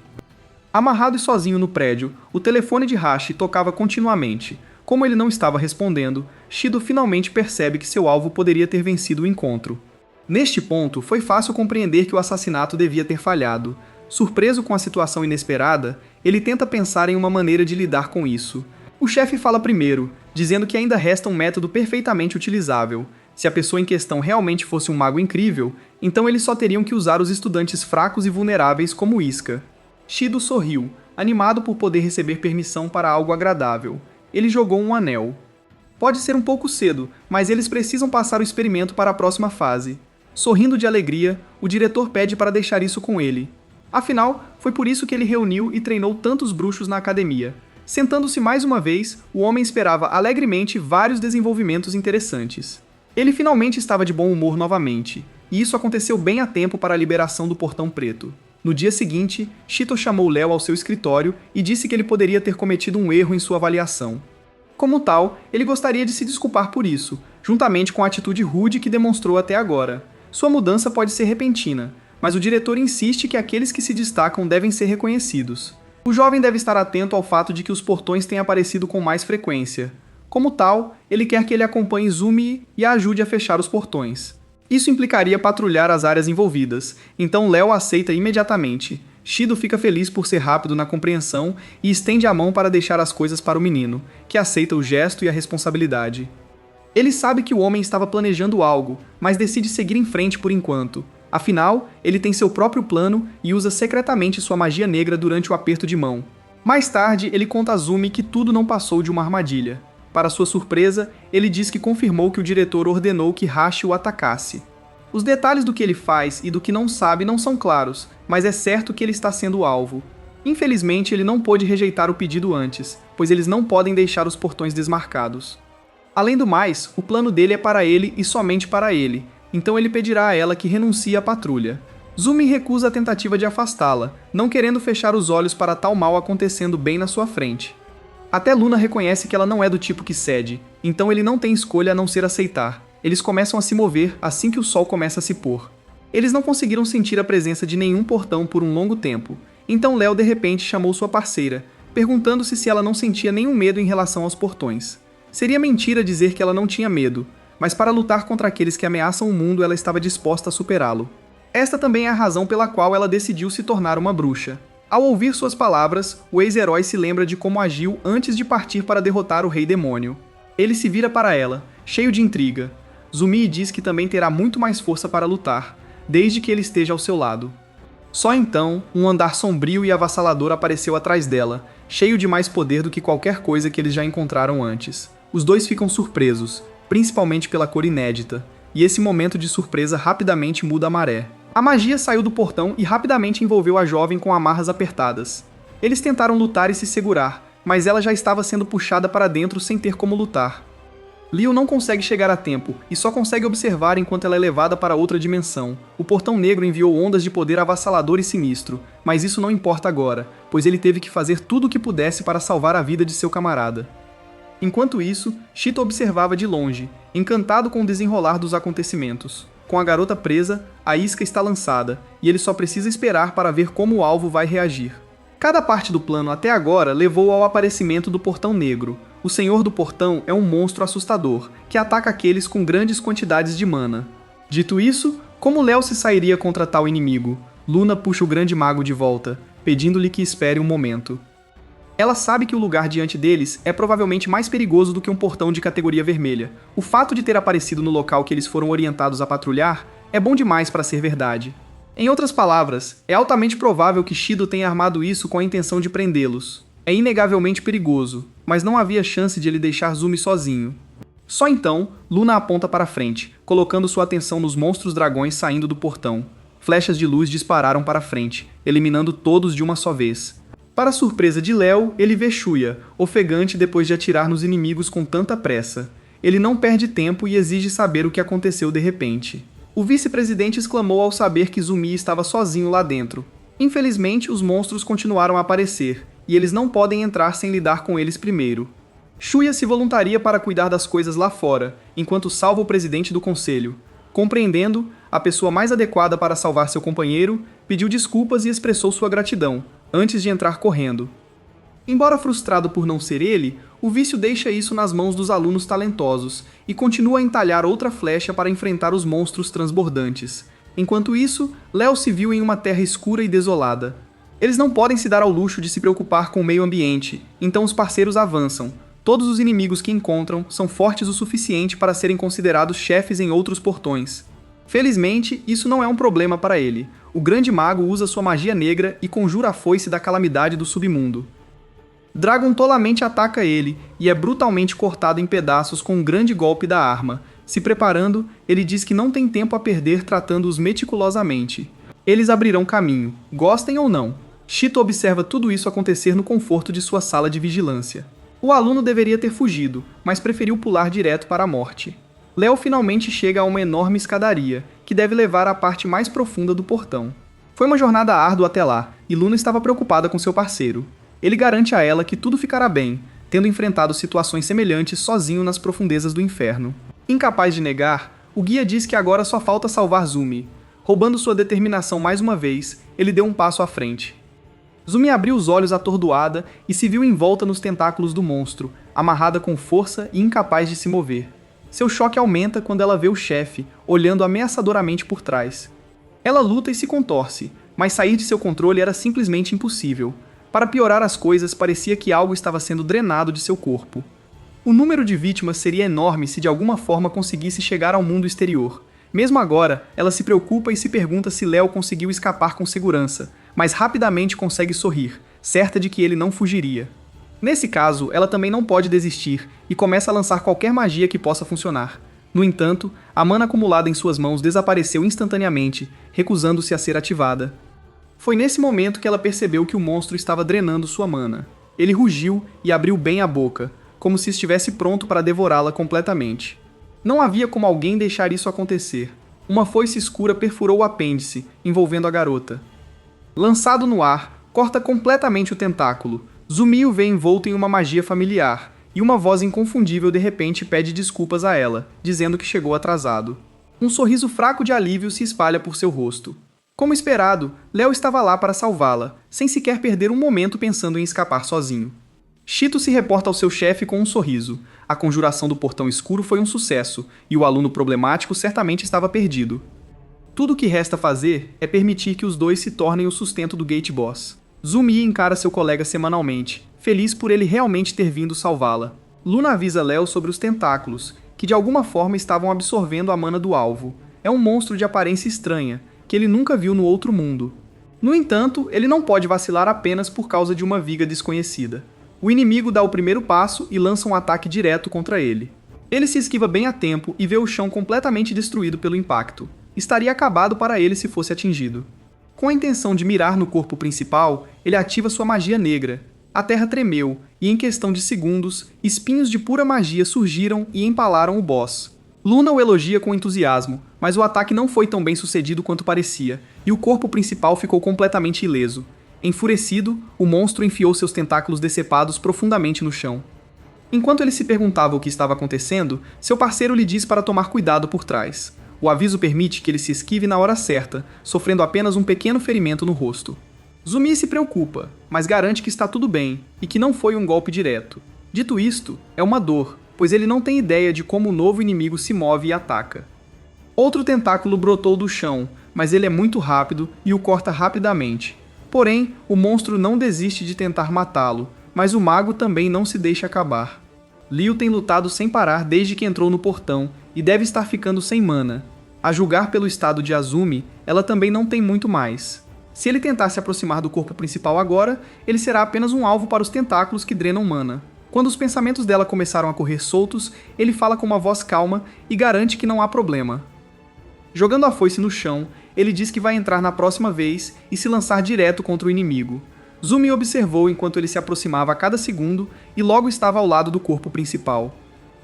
Amarrado e sozinho no prédio, o telefone de Hashi tocava continuamente. Como ele não estava respondendo, Shido finalmente percebe que seu alvo poderia ter vencido o encontro. Neste ponto, foi fácil compreender que o assassinato devia ter falhado. Surpreso com a situação inesperada, ele tenta pensar em uma maneira de lidar com isso. O chefe fala primeiro, dizendo que ainda resta um método perfeitamente utilizável. Se a pessoa em questão realmente fosse um mago incrível, então eles só teriam que usar os estudantes fracos e vulneráveis como isca. Shido sorriu, animado por poder receber permissão para algo agradável. Ele jogou um anel. Pode ser um pouco cedo, mas eles precisam passar o experimento para a próxima fase. Sorrindo de alegria, o diretor pede para deixar isso com ele. Afinal, foi por isso que ele reuniu e treinou tantos bruxos na academia. Sentando-se mais uma vez, o homem esperava alegremente vários desenvolvimentos interessantes. Ele finalmente estava de bom humor novamente, e isso aconteceu bem a tempo para a liberação do Portão Preto. No dia seguinte, Chito chamou Léo ao seu escritório e disse que ele poderia ter cometido um erro em sua avaliação. Como tal, ele gostaria de se desculpar por isso, juntamente com a atitude rude que demonstrou até agora. Sua mudança pode ser repentina, mas o diretor insiste que aqueles que se destacam devem ser reconhecidos. O jovem deve estar atento ao fato de que os portões têm aparecido com mais frequência. Como tal, ele quer que ele acompanhe Zumi e a ajude a fechar os portões. Isso implicaria patrulhar as áreas envolvidas, então Léo aceita imediatamente. Shido fica feliz por ser rápido na compreensão e estende a mão para deixar as coisas para o menino, que aceita o gesto e a responsabilidade. Ele sabe que o homem estava planejando algo, mas decide seguir em frente por enquanto. Afinal, ele tem seu próprio plano e usa secretamente sua magia negra durante o aperto de mão. Mais tarde, ele conta a Zumi que tudo não passou de uma armadilha. Para sua surpresa, ele diz que confirmou que o diretor ordenou que Hashi o atacasse. Os detalhes do que ele faz e do que não sabe não são claros, mas é certo que ele está sendo alvo. Infelizmente, ele não pôde rejeitar o pedido antes, pois eles não podem deixar os portões desmarcados. Além do mais, o plano dele é para ele e somente para ele, então ele pedirá a ela que renuncie à patrulha. Zumi recusa a tentativa de afastá-la, não querendo fechar os olhos para tal mal acontecendo bem na sua frente. Até Luna reconhece que ela não é do tipo que cede, então ele não tem escolha a não ser aceitar. Eles começam a se mover assim que o sol começa a se pôr. Eles não conseguiram sentir a presença de nenhum portão por um longo tempo, então Léo de repente chamou sua parceira, perguntando-se se ela não sentia nenhum medo em relação aos portões. Seria mentira dizer que ela não tinha medo, mas para lutar contra aqueles que ameaçam o mundo ela estava disposta a superá-lo. Esta também é a razão pela qual ela decidiu se tornar uma bruxa. Ao ouvir suas palavras, o ex-herói se lembra de como agiu antes de partir para derrotar o Rei Demônio. Ele se vira para ela, cheio de intriga. Zumi diz que também terá muito mais força para lutar, desde que ele esteja ao seu lado. Só então, um andar sombrio e avassalador apareceu atrás dela, cheio de mais poder do que qualquer coisa que eles já encontraram antes. Os dois ficam surpresos, principalmente pela cor inédita, e esse momento de surpresa rapidamente muda a maré. A magia saiu do portão e rapidamente envolveu a jovem com amarras apertadas. Eles tentaram lutar e se segurar, mas ela já estava sendo puxada para dentro sem ter como lutar. Leo não consegue chegar a tempo e só consegue observar enquanto ela é levada para outra dimensão. O Portão Negro enviou ondas de poder avassalador e sinistro, mas isso não importa agora, pois ele teve que fazer tudo o que pudesse para salvar a vida de seu camarada. Enquanto isso, Chito observava de longe, encantado com o desenrolar dos acontecimentos. Com a garota presa, a isca está lançada, e ele só precisa esperar para ver como o alvo vai reagir. Cada parte do plano até agora levou ao aparecimento do Portão Negro. O Senhor do Portão é um monstro assustador, que ataca aqueles com grandes quantidades de mana. Dito isso, como Léo se sairia contra tal inimigo? Luna puxa o Grande Mago de volta, pedindo-lhe que espere um momento. Ela sabe que o lugar diante deles é provavelmente mais perigoso do que um portão de categoria vermelha. O fato de ter aparecido no local que eles foram orientados a patrulhar é bom demais para ser verdade. Em outras palavras, é altamente provável que Shido tenha armado isso com a intenção de prendê-los. É inegavelmente perigoso, mas não havia chance de ele deixar Zumi sozinho. Só então, Luna aponta para frente, colocando sua atenção nos monstros dragões saindo do portão. Flechas de luz dispararam para frente, eliminando todos de uma só vez. Para surpresa de Léo, ele vê Shuya, ofegante depois de atirar nos inimigos com tanta pressa. Ele não perde tempo e exige saber o que aconteceu de repente. O vice-presidente exclamou ao saber que Zumi estava sozinho lá dentro. Infelizmente, os monstros continuaram a aparecer, e eles não podem entrar sem lidar com eles primeiro. Shuya se voluntaria para cuidar das coisas lá fora, enquanto salva o presidente do conselho. Compreendendo, a pessoa mais adequada para salvar seu companheiro pediu desculpas e expressou sua gratidão, antes de entrar correndo. Embora frustrado por não ser ele, o vício deixa isso nas mãos dos alunos talentosos e continua a entalhar outra flecha para enfrentar os monstros transbordantes. Enquanto isso, Léo se viu em uma terra escura e desolada. Eles não podem se dar ao luxo de se preocupar com o meio ambiente, então os parceiros avançam. Todos os inimigos que encontram são fortes o suficiente para serem considerados chefes em outros portões. Felizmente, isso não é um problema para ele. O Grande Mago usa sua magia negra e conjura a foice da calamidade do submundo. Dragon tolamente ataca ele e é brutalmente cortado em pedaços com um grande golpe da arma. Se preparando, ele diz que não tem tempo a perder tratando-os meticulosamente. Eles abrirão caminho, gostem ou não. Chito observa tudo isso acontecer no conforto de sua sala de vigilância. O aluno deveria ter fugido, mas preferiu pular direto para a morte. Léo finalmente chega a uma enorme escadaria, que deve levar à parte mais profunda do portão. Foi uma jornada árdua até lá, e Luna estava preocupada com seu parceiro. Ele garante a ela que tudo ficará bem, tendo enfrentado situações semelhantes sozinho nas profundezas do inferno. Incapaz de negar, o guia diz que agora só falta salvar Zumi. Roubando sua determinação mais uma vez, ele deu um passo à frente. Zumi abriu os olhos atordoada e se viu envolta nos tentáculos do monstro, amarrada com força e incapaz de se mover. Seu choque aumenta quando ela vê o chefe, olhando ameaçadoramente por trás. Ela luta e se contorce, mas sair de seu controle era simplesmente impossível. Para piorar as coisas, parecia que algo estava sendo drenado de seu corpo. O número de vítimas seria enorme se de alguma forma conseguisse chegar ao mundo exterior. Mesmo agora, ela se preocupa e se pergunta se Léo conseguiu escapar com segurança, mas rapidamente consegue sorrir, certa de que ele não fugiria. Nesse caso, ela também não pode desistir e começa a lançar qualquer magia que possa funcionar. No entanto, a mana acumulada em suas mãos desapareceu instantaneamente, recusando-se a ser ativada. Foi nesse momento que ela percebeu que o monstro estava drenando sua mana. Ele rugiu e abriu bem a boca, como se estivesse pronto para devorá-la completamente. Não havia como alguém deixar isso acontecer. Uma foice escura perfurou o apêndice, envolvendo a garota. Lançado no ar, corta completamente o tentáculo. Zumi o vê envolto em uma magia familiar, e uma voz inconfundível de repente pede desculpas a ela, dizendo que chegou atrasado. Um sorriso fraco de alívio se espalha por seu rosto. Como esperado, Léo estava lá para salvá-la, sem sequer perder um momento pensando em escapar sozinho. Chito se reporta ao seu chefe com um sorriso. A conjuração do portão escuro foi um sucesso, e o aluno problemático certamente estava perdido. Tudo o que resta fazer é permitir que os dois se tornem o sustento do Gate Boss. Zumi encara seu colega semanalmente, feliz por ele realmente ter vindo salvá-la. Luna avisa Léo sobre os tentáculos, que de alguma forma estavam absorvendo a mana do alvo. É um monstro de aparência estranha, que ele nunca viu no outro mundo. No entanto, ele não pode vacilar apenas por causa de uma viga desconhecida. O inimigo dá o primeiro passo e lança um ataque direto contra ele. Ele se esquiva bem a tempo e vê o chão completamente destruído pelo impacto. Estaria acabado para ele se fosse atingido. Com a intenção de mirar no corpo principal, ele ativa sua magia negra. A terra tremeu, e em questão de segundos, espinhos de pura magia surgiram e empalaram o boss. Luna o elogia com entusiasmo, mas o ataque não foi tão bem sucedido quanto parecia, e o corpo principal ficou completamente ileso. Enfurecido, o monstro enfiou seus tentáculos decepados profundamente no chão. Enquanto ele se perguntava o que estava acontecendo, seu parceiro lhe diz para tomar cuidado por trás. O aviso permite que ele se esquive na hora certa, sofrendo apenas um pequeno ferimento no rosto. Zumi se preocupa, mas garante que está tudo bem e que não foi um golpe direto. Dito isto, é uma dor, pois ele não tem ideia de como o novo inimigo se move e ataca. Outro tentáculo brotou do chão, mas ele é muito rápido e o corta rapidamente. Porém, o monstro não desiste de tentar matá-lo, mas o mago também não se deixa acabar. Liu tem lutado sem parar desde que entrou no portão e deve estar ficando sem mana. A julgar pelo estado de Azumi, ela também não tem muito mais. Se ele tentar se aproximar do corpo principal agora, ele será apenas um alvo para os tentáculos que drenam mana. Quando os pensamentos dela começaram a correr soltos, ele fala com uma voz calma e garante que não há problema. Jogando a foice no chão, ele diz que vai entrar na próxima vez e se lançar direto contra o inimigo. Zumi observou enquanto ele se aproximava a cada segundo e logo estava ao lado do corpo principal.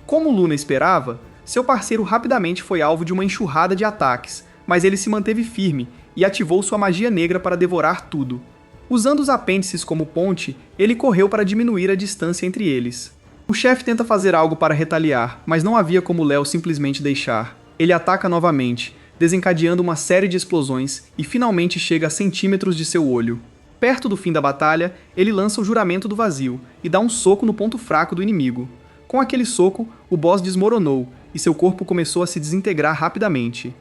Como Luna esperava, seu parceiro rapidamente foi alvo de uma enxurrada de ataques, mas ele se manteve firme e ativou sua magia negra para devorar tudo. Usando os apêndices como ponte, ele correu para diminuir a distância entre eles. O chefe tenta fazer algo para retaliar, mas não havia como Léo simplesmente deixar. Ele ataca novamente, desencadeando uma série de explosões e finalmente chega a centímetros de seu olho. Perto do fim da batalha, ele lança o juramento do vazio e dá um soco no ponto fraco do inimigo. Com aquele soco, o boss desmoronou e seu corpo começou a se desintegrar rapidamente.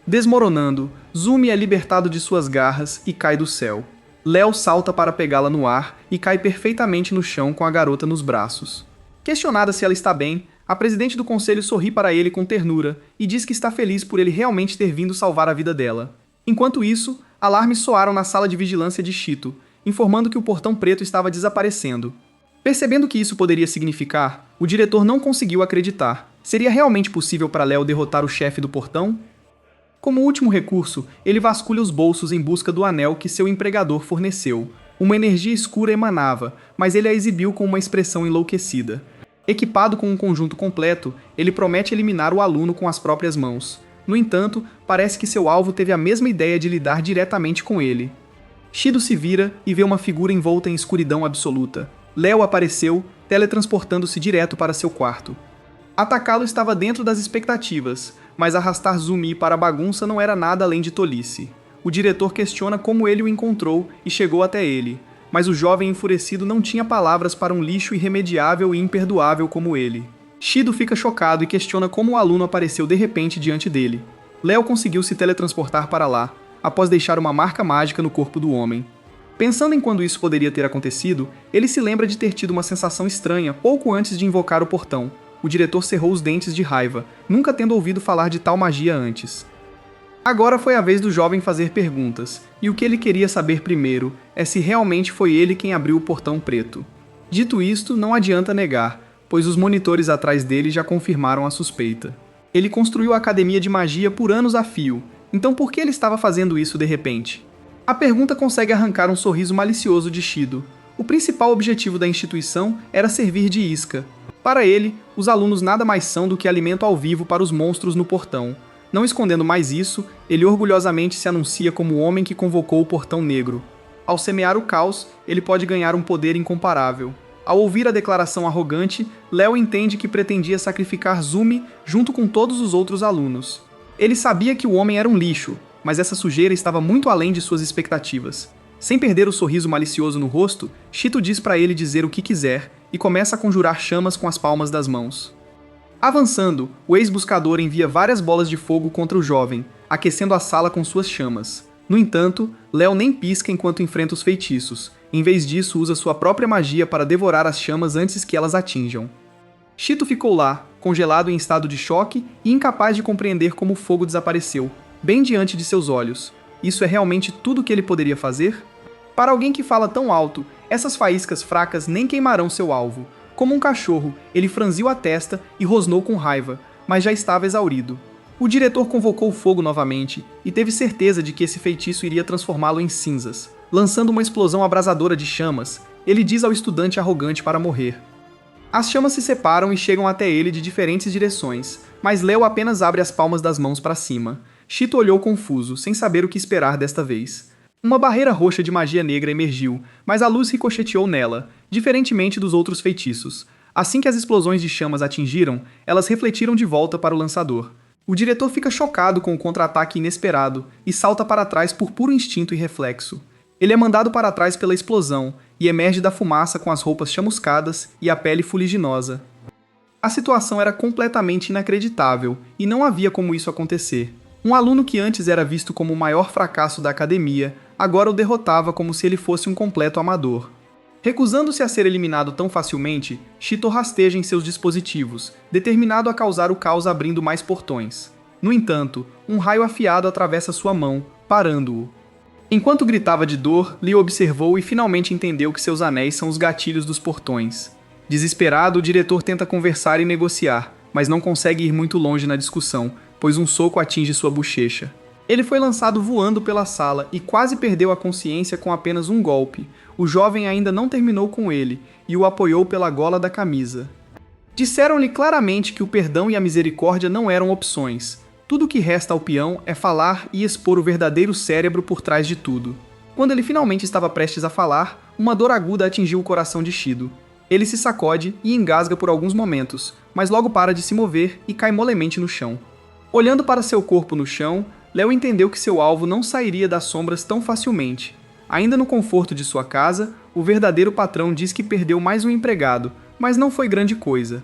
Desmoronando, Zumi é libertado de suas garras e cai do céu. Léo salta para pegá-la no ar e cai perfeitamente no chão com a garota nos braços. Questionada se ela está bem, a presidente do conselho sorri para ele com ternura e diz que está feliz por ele realmente ter vindo salvar a vida dela. Enquanto isso, alarmes soaram na sala de vigilância de Chito, informando que o portão preto estava desaparecendo. Percebendo o que isso poderia significar, o diretor não conseguiu acreditar. Seria realmente possível para Léo derrotar o chefe do portão? Como último recurso, ele vasculha os bolsos em busca do anel que seu empregador forneceu. Uma energia escura emanava, mas ele a exibiu com uma expressão enlouquecida. Equipado com um conjunto completo, ele promete eliminar o aluno com as próprias mãos. No entanto, parece que seu alvo teve a mesma ideia de lidar diretamente com ele. Shido se vira e vê uma figura envolta em escuridão absoluta. Léo apareceu, teletransportando-se direto para seu quarto. Atacá-lo estava dentro das expectativas, mas arrastar Zumi para a bagunça não era nada além de tolice. O diretor questiona como ele o encontrou e chegou até ele, mas o jovem enfurecido não tinha palavras para um lixo irremediável e imperdoável como ele. Shido fica chocado e questiona como o aluno apareceu de repente diante dele. Léo conseguiu se teletransportar para lá, após deixar uma marca mágica no corpo do homem. Pensando em quando isso poderia ter acontecido, ele se lembra de ter tido uma sensação estranha pouco antes de invocar o portão. O diretor cerrou os dentes de raiva, nunca tendo ouvido falar de tal magia antes. Agora foi a vez do jovem fazer perguntas, e o que ele queria saber primeiro é se realmente foi ele quem abriu o portão preto. Dito isto, não adianta negar, pois os monitores atrás dele já confirmaram a suspeita. Ele construiu a academia de magia por anos a fio, então por que ele estava fazendo isso de repente? A pergunta consegue arrancar um sorriso malicioso de Shido. O principal objetivo da instituição era servir de isca. Para ele, os alunos nada mais são do que alimento ao vivo para os monstros no portão. Não escondendo mais isso, ele orgulhosamente se anuncia como o homem que convocou o Portão Negro. Ao semear o caos, ele pode ganhar um poder incomparável. Ao ouvir a declaração arrogante, Léo entende que pretendia sacrificar Zumi junto com todos os outros alunos. Ele sabia que o homem era um lixo, mas essa sujeira estava muito além de suas expectativas. Sem perder o sorriso malicioso no rosto, Shito diz para ele dizer o que quiser e começa a conjurar chamas com as palmas das mãos. Avançando, o ex-buscador envia várias bolas de fogo contra o jovem, aquecendo a sala com suas chamas. No entanto, Léo nem pisca enquanto enfrenta os feitiços. Em vez disso, usa sua própria magia para devorar as chamas antes que elas atinjam. Shito ficou lá, congelado em estado de choque e incapaz de compreender como o fogo desapareceu, bem diante de seus olhos. Isso é realmente tudo o que ele poderia fazer? Para alguém que fala tão alto, essas faíscas fracas nem queimarão seu alvo. Como um cachorro, ele franziu a testa e rosnou com raiva, mas já estava exaurido. O diretor convocou o fogo novamente e teve certeza de que esse feitiço iria transformá-lo em cinzas. Lançando uma explosão abrasadora de chamas, ele diz ao estudante arrogante para morrer. As chamas se separam e chegam até ele de diferentes direções, mas Léo apenas abre as palmas das mãos para cima. Shito olhou confuso, sem saber o que esperar desta vez. Uma barreira roxa de magia negra emergiu, mas a luz ricocheteou nela, diferentemente dos outros feitiços. Assim que as explosões de chamas atingiram, elas refletiram de volta para o lançador. O diretor fica chocado com o contra-ataque inesperado e salta para trás por puro instinto e reflexo. Ele é mandado para trás pela explosão e emerge da fumaça com as roupas chamuscadas e a pele fuliginosa. A situação era completamente inacreditável e não havia como isso acontecer. Um aluno que antes era visto como o maior fracasso da academia, agora o derrotava como se ele fosse um completo amador. Recusando-se a ser eliminado tão facilmente, Shito rasteja em seus dispositivos, determinado a causar o caos abrindo mais portões. No entanto, um raio afiado atravessa sua mão, parando-o. Enquanto gritava de dor, Lee observou e finalmente entendeu que seus anéis são os gatilhos dos portões. Desesperado, o diretor tenta conversar e negociar, mas não consegue ir muito longe na discussão, pois um soco atinge sua bochecha. Ele foi lançado voando pela sala e quase perdeu a consciência com apenas um golpe. O jovem ainda não terminou com ele e o apoiou pela gola da camisa. Disseram-lhe claramente que o perdão e a misericórdia não eram opções. Tudo o que resta ao peão é falar e expor o verdadeiro cérebro por trás de tudo. Quando ele finalmente estava prestes a falar, uma dor aguda atingiu o coração de Shido. Ele se sacode e engasga por alguns momentos, mas logo para de se mover e cai molemente no chão. Olhando para seu corpo no chão, Léo entendeu que seu alvo não sairia das sombras tão facilmente. Ainda no conforto de sua casa, o verdadeiro patrão diz que perdeu mais um empregado, mas não foi grande coisa.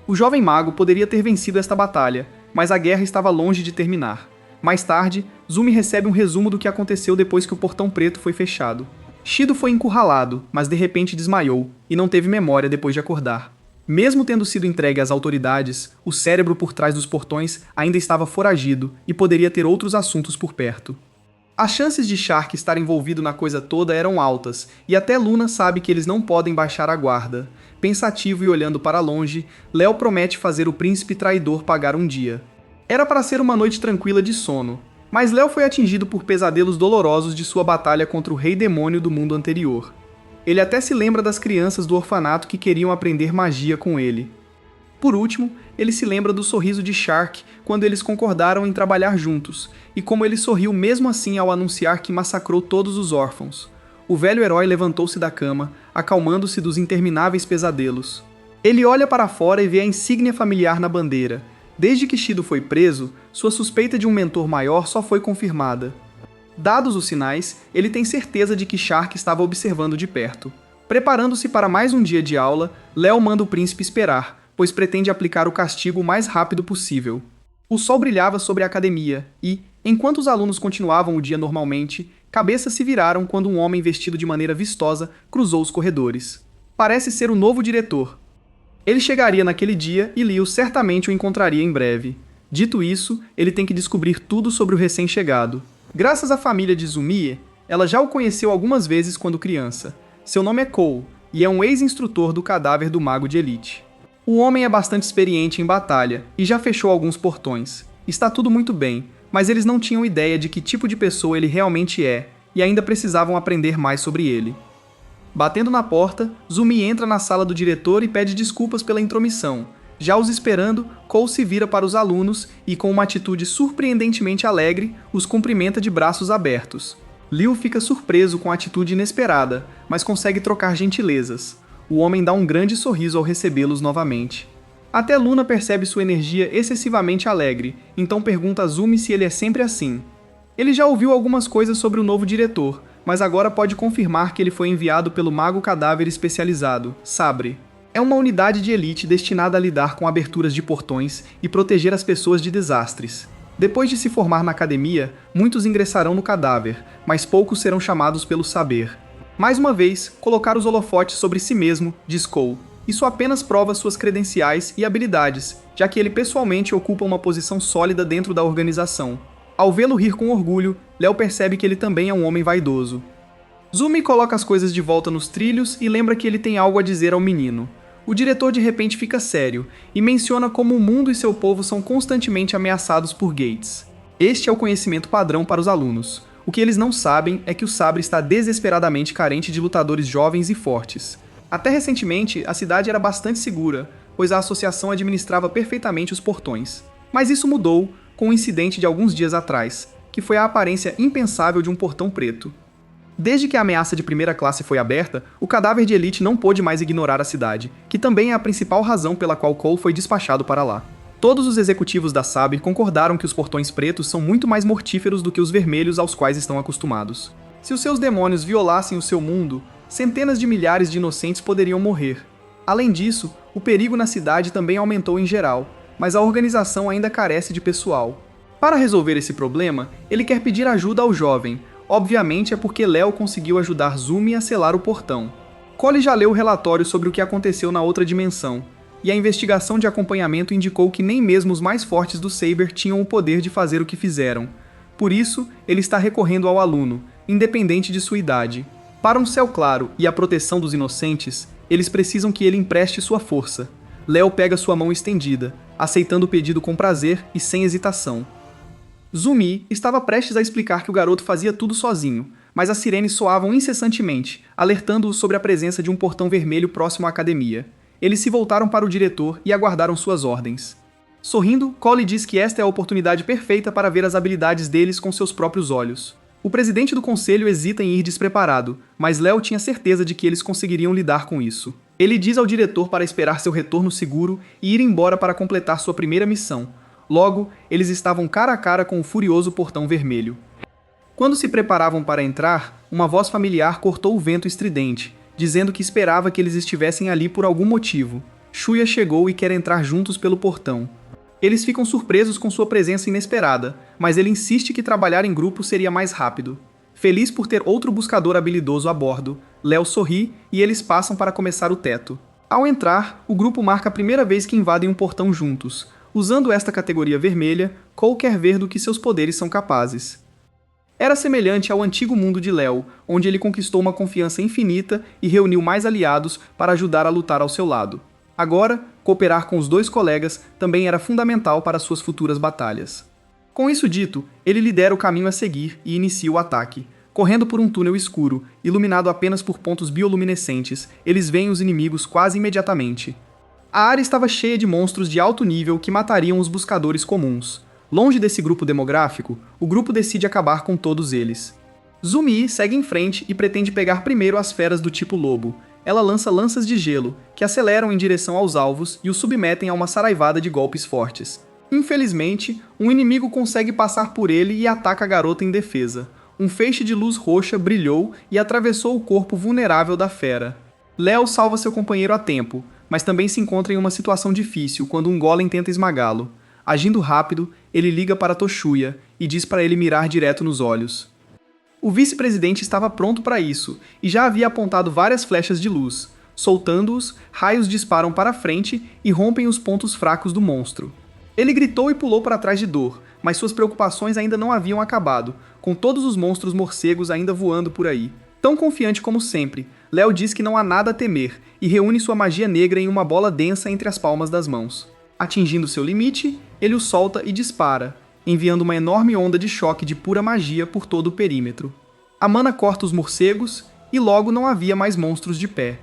O jovem mago poderia ter vencido esta batalha, mas a guerra estava longe de terminar. Mais tarde, Zumi recebe um resumo do que aconteceu depois que o Portão Preto foi fechado. Shido foi encurralado, mas de repente desmaiou, e não teve memória depois de acordar. Mesmo tendo sido entregue às autoridades, o cérebro por trás dos portões ainda estava foragido e poderia ter outros assuntos por perto. As chances de Shark estar envolvido na coisa toda eram altas, e até Luna sabe que eles não podem baixar a guarda. Pensativo e olhando para longe, Léo promete fazer o príncipe traidor pagar um dia. Era para ser uma noite tranquila de sono. Mas Léo foi atingido por pesadelos dolorosos de sua batalha contra o rei demônio do mundo anterior. Ele até se lembra das crianças do orfanato que queriam aprender magia com ele. Por último, ele se lembra do sorriso de Shark quando eles concordaram em trabalhar juntos, e como ele sorriu mesmo assim ao anunciar que massacrou todos os órfãos. O velho herói levantou-se da cama, acalmando-se dos intermináveis pesadelos. Ele olha para fora e vê a insígnia familiar na bandeira. Desde que Shido foi preso, sua suspeita de um mentor maior só foi confirmada. Dados os sinais, ele tem certeza de que Shark estava observando de perto. Preparando-se para mais um dia de aula, Léo manda o príncipe esperar, pois pretende aplicar o castigo o mais rápido possível. O sol brilhava sobre a academia e, enquanto os alunos continuavam o dia normalmente, cabeças se viraram quando um homem vestido de maneira vistosa cruzou os corredores. Parece ser o novo diretor. Ele chegaria naquele dia e Liu certamente o encontraria em breve. Dito isso, ele tem que descobrir tudo sobre o recém-chegado. Graças à família de Zumie, ela já o conheceu algumas vezes quando criança. Seu nome é Cole, e é um ex-instrutor do cadáver do mago de elite. O homem é bastante experiente em batalha, e já fechou alguns portões. Está tudo muito bem, mas eles não tinham ideia de que tipo de pessoa ele realmente é, e ainda precisavam aprender mais sobre ele. Batendo na porta, Zumi entra na sala do diretor e pede desculpas pela intromissão. Já os esperando, Cole se vira para os alunos e, com uma atitude surpreendentemente alegre, os cumprimenta de braços abertos. Liu fica surpreso com a atitude inesperada, mas consegue trocar gentilezas. O homem dá um grande sorriso ao recebê-los novamente. Até Luna percebe sua energia excessivamente alegre, então pergunta a Zumi se ele é sempre assim. Ele já ouviu algumas coisas sobre o novo diretor, mas agora pode confirmar que ele foi enviado pelo Mago Cadáver Especializado, Sabre. É uma unidade de elite destinada a lidar com aberturas de portões e proteger as pessoas de desastres. Depois de se formar na academia, muitos ingressarão no cadáver, mas poucos serão chamados pelo saber. Mais uma vez, colocar os holofotes sobre si mesmo, diz Cole. Isso apenas prova suas credenciais e habilidades, já que ele pessoalmente ocupa uma posição sólida dentro da organização. Ao vê-lo rir com orgulho, Léo percebe que ele também é um homem vaidoso. Zumi coloca as coisas de volta nos trilhos e lembra que ele tem algo a dizer ao menino. O diretor de repente fica sério e menciona como o mundo e seu povo são constantemente ameaçados por Gates. Este é o conhecimento padrão para os alunos. O que eles não sabem é que o Sabre está desesperadamente carente de lutadores jovens e fortes. Até recentemente, a cidade era bastante segura, pois a associação administrava perfeitamente os portões. Mas isso mudou com um incidente de alguns dias atrás, que foi a aparência impensável de um portão preto. Desde que a ameaça de primeira classe foi aberta, o cadáver de elite não pôde mais ignorar a cidade, que também é a principal razão pela qual Cole foi despachado para lá. Todos os executivos da Sabre concordaram que os portões pretos são muito mais mortíferos do que os vermelhos aos quais estão acostumados. Se os seus demônios violassem o seu mundo, centenas de milhares de inocentes poderiam morrer. Além disso, o perigo na cidade também aumentou em geral, mas a organização ainda carece de pessoal. Para resolver esse problema, ele quer pedir ajuda ao jovem. Obviamente é porque Léo conseguiu ajudar Zumi a selar o portão. Cole já leu o relatório sobre o que aconteceu na outra dimensão, e a investigação de acompanhamento indicou que nem mesmo os mais fortes do Saber tinham o poder de fazer o que fizeram. Por isso, ele está recorrendo ao aluno, independente de sua idade. Para um céu claro e a proteção dos inocentes, eles precisam que ele empreste sua força. Léo pega sua mão estendida, aceitando o pedido com prazer e sem hesitação. Zumi estava prestes a explicar que o garoto fazia tudo sozinho, mas as sirenes soavam incessantemente, alertando-o sobre a presença de um portão vermelho próximo à academia. Eles se voltaram para o diretor e aguardaram suas ordens. Sorrindo, Cole diz que esta é a oportunidade perfeita para ver as habilidades deles com seus próprios olhos. O presidente do conselho hesita em ir despreparado, mas Léo tinha certeza de que eles conseguiriam lidar com isso. Ele diz ao diretor para esperar seu retorno seguro e ir embora para completar sua primeira missão. Logo, eles estavam cara a cara com o furioso portão vermelho. Quando se preparavam para entrar, uma voz familiar cortou o vento estridente, dizendo que esperava que eles estivessem ali por algum motivo. Shuya chegou e quer entrar juntos pelo portão. Eles ficam surpresos com sua presença inesperada, mas ele insiste que trabalhar em grupo seria mais rápido. Feliz por ter outro buscador habilidoso a bordo, Léo sorri e eles passam para começar o teto. Ao entrar, o grupo marca a primeira vez que invadem um portão juntos. Usando esta categoria vermelha, Cole quer ver do que seus poderes são capazes. Era semelhante ao antigo mundo de Léo, onde ele conquistou uma confiança infinita e reuniu mais aliados para ajudar a lutar ao seu lado. Agora, cooperar com os dois colegas também era fundamental para suas futuras batalhas. Com isso dito, ele lidera o caminho a seguir e inicia o ataque. Correndo por um túnel escuro, iluminado apenas por pontos bioluminescentes, eles veem os inimigos quase imediatamente. A área estava cheia de monstros de alto nível que matariam os buscadores comuns. Longe desse grupo demográfico, o grupo decide acabar com todos eles. Zumi segue em frente e pretende pegar primeiro as feras do tipo lobo. Ela lança lanças de gelo, que aceleram em direção aos alvos e os submetem a uma saraivada de golpes fortes. Infelizmente, um inimigo consegue passar por ele e ataca a garota em defesa. Um feixe de luz roxa brilhou e atravessou o corpo vulnerável da fera. Léo salva seu companheiro a tempo, mas também se encontra em uma situação difícil quando um golem tenta esmagá-lo. Agindo rápido, ele liga para Toshuya e diz para ele mirar direto nos olhos. O vice-presidente estava pronto para isso e já havia apontado várias flechas de luz. Soltando-os, raios disparam para frente e rompem os pontos fracos do monstro. Ele gritou e pulou para trás de dor, mas suas preocupações ainda não haviam acabado, com todos os monstros morcegos ainda voando por aí. Tão confiante como sempre, Léo diz que não há nada a temer e reúne sua magia negra em uma bola densa entre as palmas das mãos. Atingindo seu limite, ele o solta e dispara, enviando uma enorme onda de choque de pura magia por todo o perímetro. A mana corta os morcegos e logo não havia mais monstros de pé.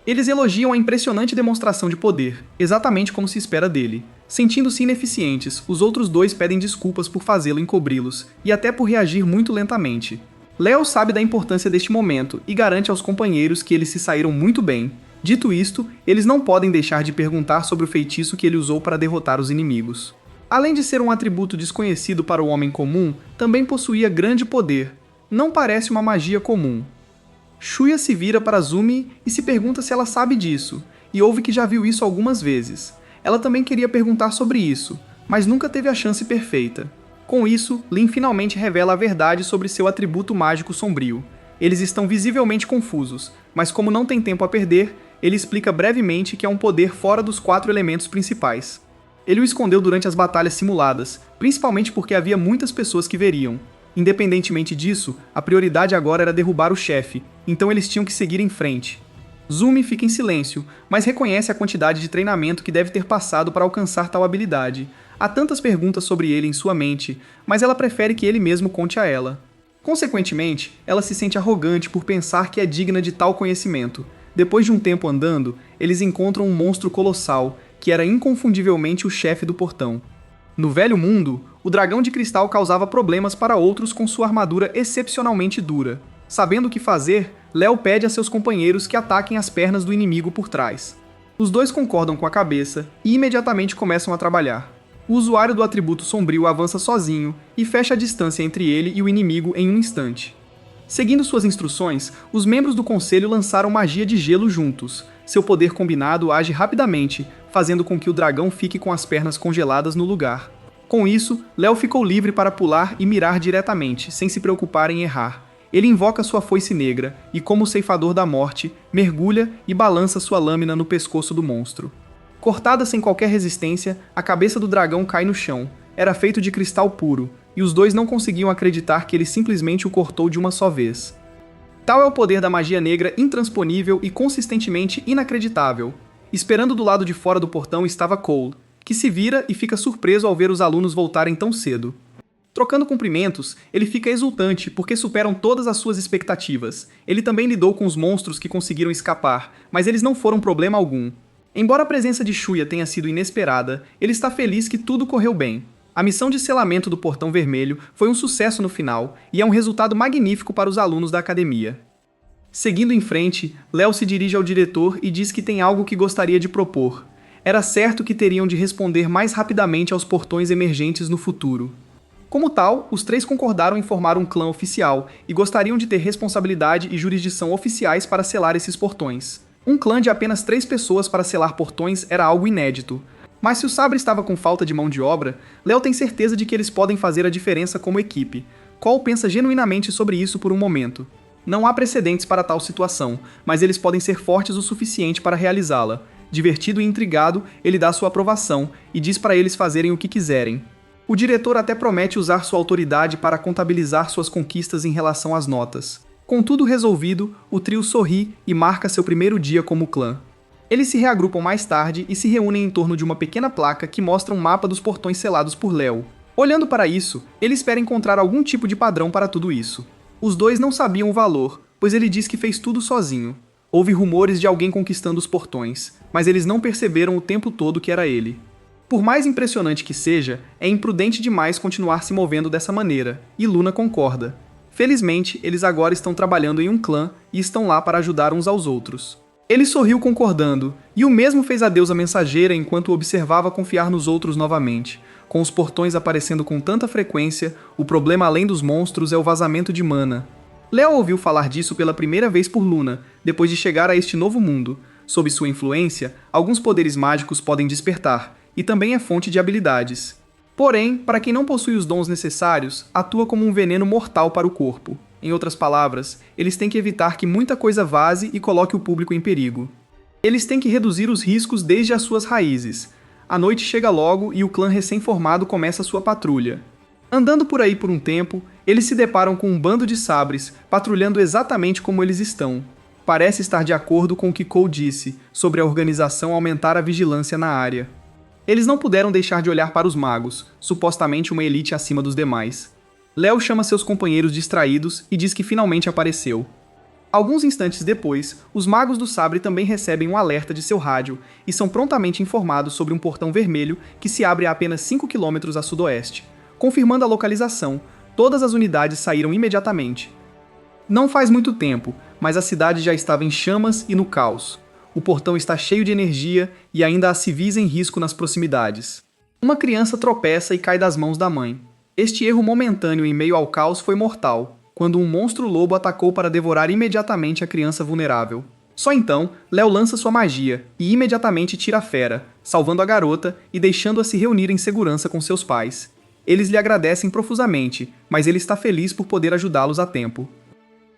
Eles elogiam a impressionante demonstração de poder, exatamente como se espera dele. Sentindo-se ineficientes, os outros dois pedem desculpas por fazê-lo encobri-los e até por reagir muito lentamente. Léo sabe da importância deste momento e garante aos companheiros que eles se saíram muito bem. Dito isto, eles não podem deixar de perguntar sobre o feitiço que ele usou para derrotar os inimigos. Além de ser um atributo desconhecido para o homem comum, também possuía grande poder. Não parece uma magia comum. Shuya se vira para Zumi e se pergunta se ela sabe disso, e ouve que já viu isso algumas vezes. Ela também queria perguntar sobre isso, mas nunca teve a chance perfeita. Com isso, Lin finalmente revela a verdade sobre seu atributo mágico sombrio. Eles estão visivelmente confusos, mas como não tem tempo a perder, ele explica brevemente que é um poder fora dos 4 elementos principais. Ele o escondeu durante as batalhas simuladas, principalmente porque havia muitas pessoas que veriam. Independentemente disso, a prioridade agora era derrubar o chefe, então eles tinham que seguir em frente. Zumi fica em silêncio, mas reconhece a quantidade de treinamento que deve ter passado para alcançar tal habilidade. Há tantas perguntas sobre ele em sua mente, mas ela prefere que ele mesmo conte a ela. Consequentemente, ela se sente arrogante por pensar que é digna de tal conhecimento. Depois de um tempo andando, eles encontram um monstro colossal, que era inconfundivelmente o chefe do portão. No Velho Mundo, o dragão de cristal causava problemas para outros com sua armadura excepcionalmente dura. Sabendo o que fazer, Léo pede a seus companheiros que ataquem as pernas do inimigo por trás. Os dois concordam com a cabeça e imediatamente começam a trabalhar. O usuário do atributo sombrio avança sozinho e fecha a distância entre ele e o inimigo em um instante. Seguindo suas instruções, os membros do conselho lançaram magia de gelo juntos. Seu poder combinado age rapidamente, fazendo com que o dragão fique com as pernas congeladas no lugar. Com isso, Léo ficou livre para pular e mirar diretamente, sem se preocupar em errar. Ele invoca sua foice negra e, como ceifador da morte, mergulha e balança sua lâmina no pescoço do monstro. Cortada sem qualquer resistência, a cabeça do dragão cai no chão. Era feito de cristal puro, e os dois não conseguiam acreditar que ele simplesmente o cortou de uma só vez. Tal é o poder da magia negra intransponível e consistentemente inacreditável. Esperando do lado de fora do portão estava Cole, que se vira e fica surpreso ao ver os alunos voltarem tão cedo. Trocando cumprimentos, ele fica exultante porque superam todas as suas expectativas. Ele também lidou com os monstros que conseguiram escapar, mas eles não foram problema algum. Embora a presença de Shuya tenha sido inesperada, ele está feliz que tudo correu bem. A missão de selamento do Portão Vermelho foi um sucesso no final e é um resultado magnífico para os alunos da academia. Seguindo em frente, Léo se dirige ao diretor e diz que tem algo que gostaria de propor. Era certo que teriam de responder mais rapidamente aos portões emergentes no futuro. Como tal, os 3 concordaram em formar um clã oficial e gostariam de ter responsabilidade e jurisdição oficiais para selar esses portões. Um clã de apenas 3 pessoas para selar portões era algo inédito. Mas se o Sabre estava com falta de mão de obra, Léo tem certeza de que eles podem fazer a diferença como equipe. Cole pensa genuinamente sobre isso por um momento. Não há precedentes para tal situação, mas eles podem ser fortes o suficiente para realizá-la. Divertido e intrigado, ele dá sua aprovação e diz para eles fazerem o que quiserem. O diretor até promete usar sua autoridade para contabilizar suas conquistas em relação às notas. Com tudo resolvido, o trio sorri e marca seu primeiro dia como clã. Eles se reagrupam mais tarde e se reúnem em torno de uma pequena placa que mostra um mapa dos portões selados por Léo. Olhando para isso, ele espera encontrar algum tipo de padrão para tudo isso. Os dois não sabiam o valor, pois ele diz que fez tudo sozinho. Houve rumores de alguém conquistando os portões, mas eles não perceberam o tempo todo que era ele. Por mais impressionante que seja, é imprudente demais continuar se movendo dessa maneira, e Luna concorda. Felizmente, eles agora estão trabalhando em um clã e estão lá para ajudar uns aos outros. Ele sorriu concordando, e o mesmo fez adeus à mensageira enquanto observava confiar nos outros novamente. Com os portões aparecendo com tanta frequência, o problema além dos monstros é o vazamento de mana. Léo ouviu falar disso pela primeira vez por Luna, depois de chegar a este novo mundo. Sob sua influência, alguns poderes mágicos podem despertar, e também é fonte de habilidades. Porém, para quem não possui os dons necessários, atua como um veneno mortal para o corpo. Em outras palavras, eles têm que evitar que muita coisa vaze e coloque o público em perigo. Eles têm que reduzir os riscos desde as suas raízes. A noite chega logo e o clã recém-formado começa sua patrulha. Andando por aí por um tempo, eles se deparam com um bando de sabres, patrulhando exatamente como eles estão. Parece estar de acordo com o que Cole disse, sobre a organização aumentar a vigilância na área. Eles não puderam deixar de olhar para os magos, supostamente uma elite acima dos demais. Léo chama seus companheiros distraídos e diz que finalmente apareceu. Alguns instantes depois, os magos do sabre também recebem um alerta de seu rádio e são prontamente informados sobre um portão vermelho que se abre a apenas 5 km a sudoeste. Confirmando a localização, todas as unidades saíram imediatamente. Não faz muito tempo, mas a cidade já estava em chamas e no caos. O portão está cheio de energia e ainda há civis em risco nas proximidades. Uma criança tropeça e cai das mãos da mãe. Este erro momentâneo em meio ao caos foi mortal, quando um monstro-lobo atacou para devorar imediatamente a criança vulnerável. Só então, Léo lança sua magia e imediatamente tira a fera, salvando a garota e deixando-a se reunir em segurança com seus pais. Eles lhe agradecem profusamente, mas ele está feliz por poder ajudá-los a tempo.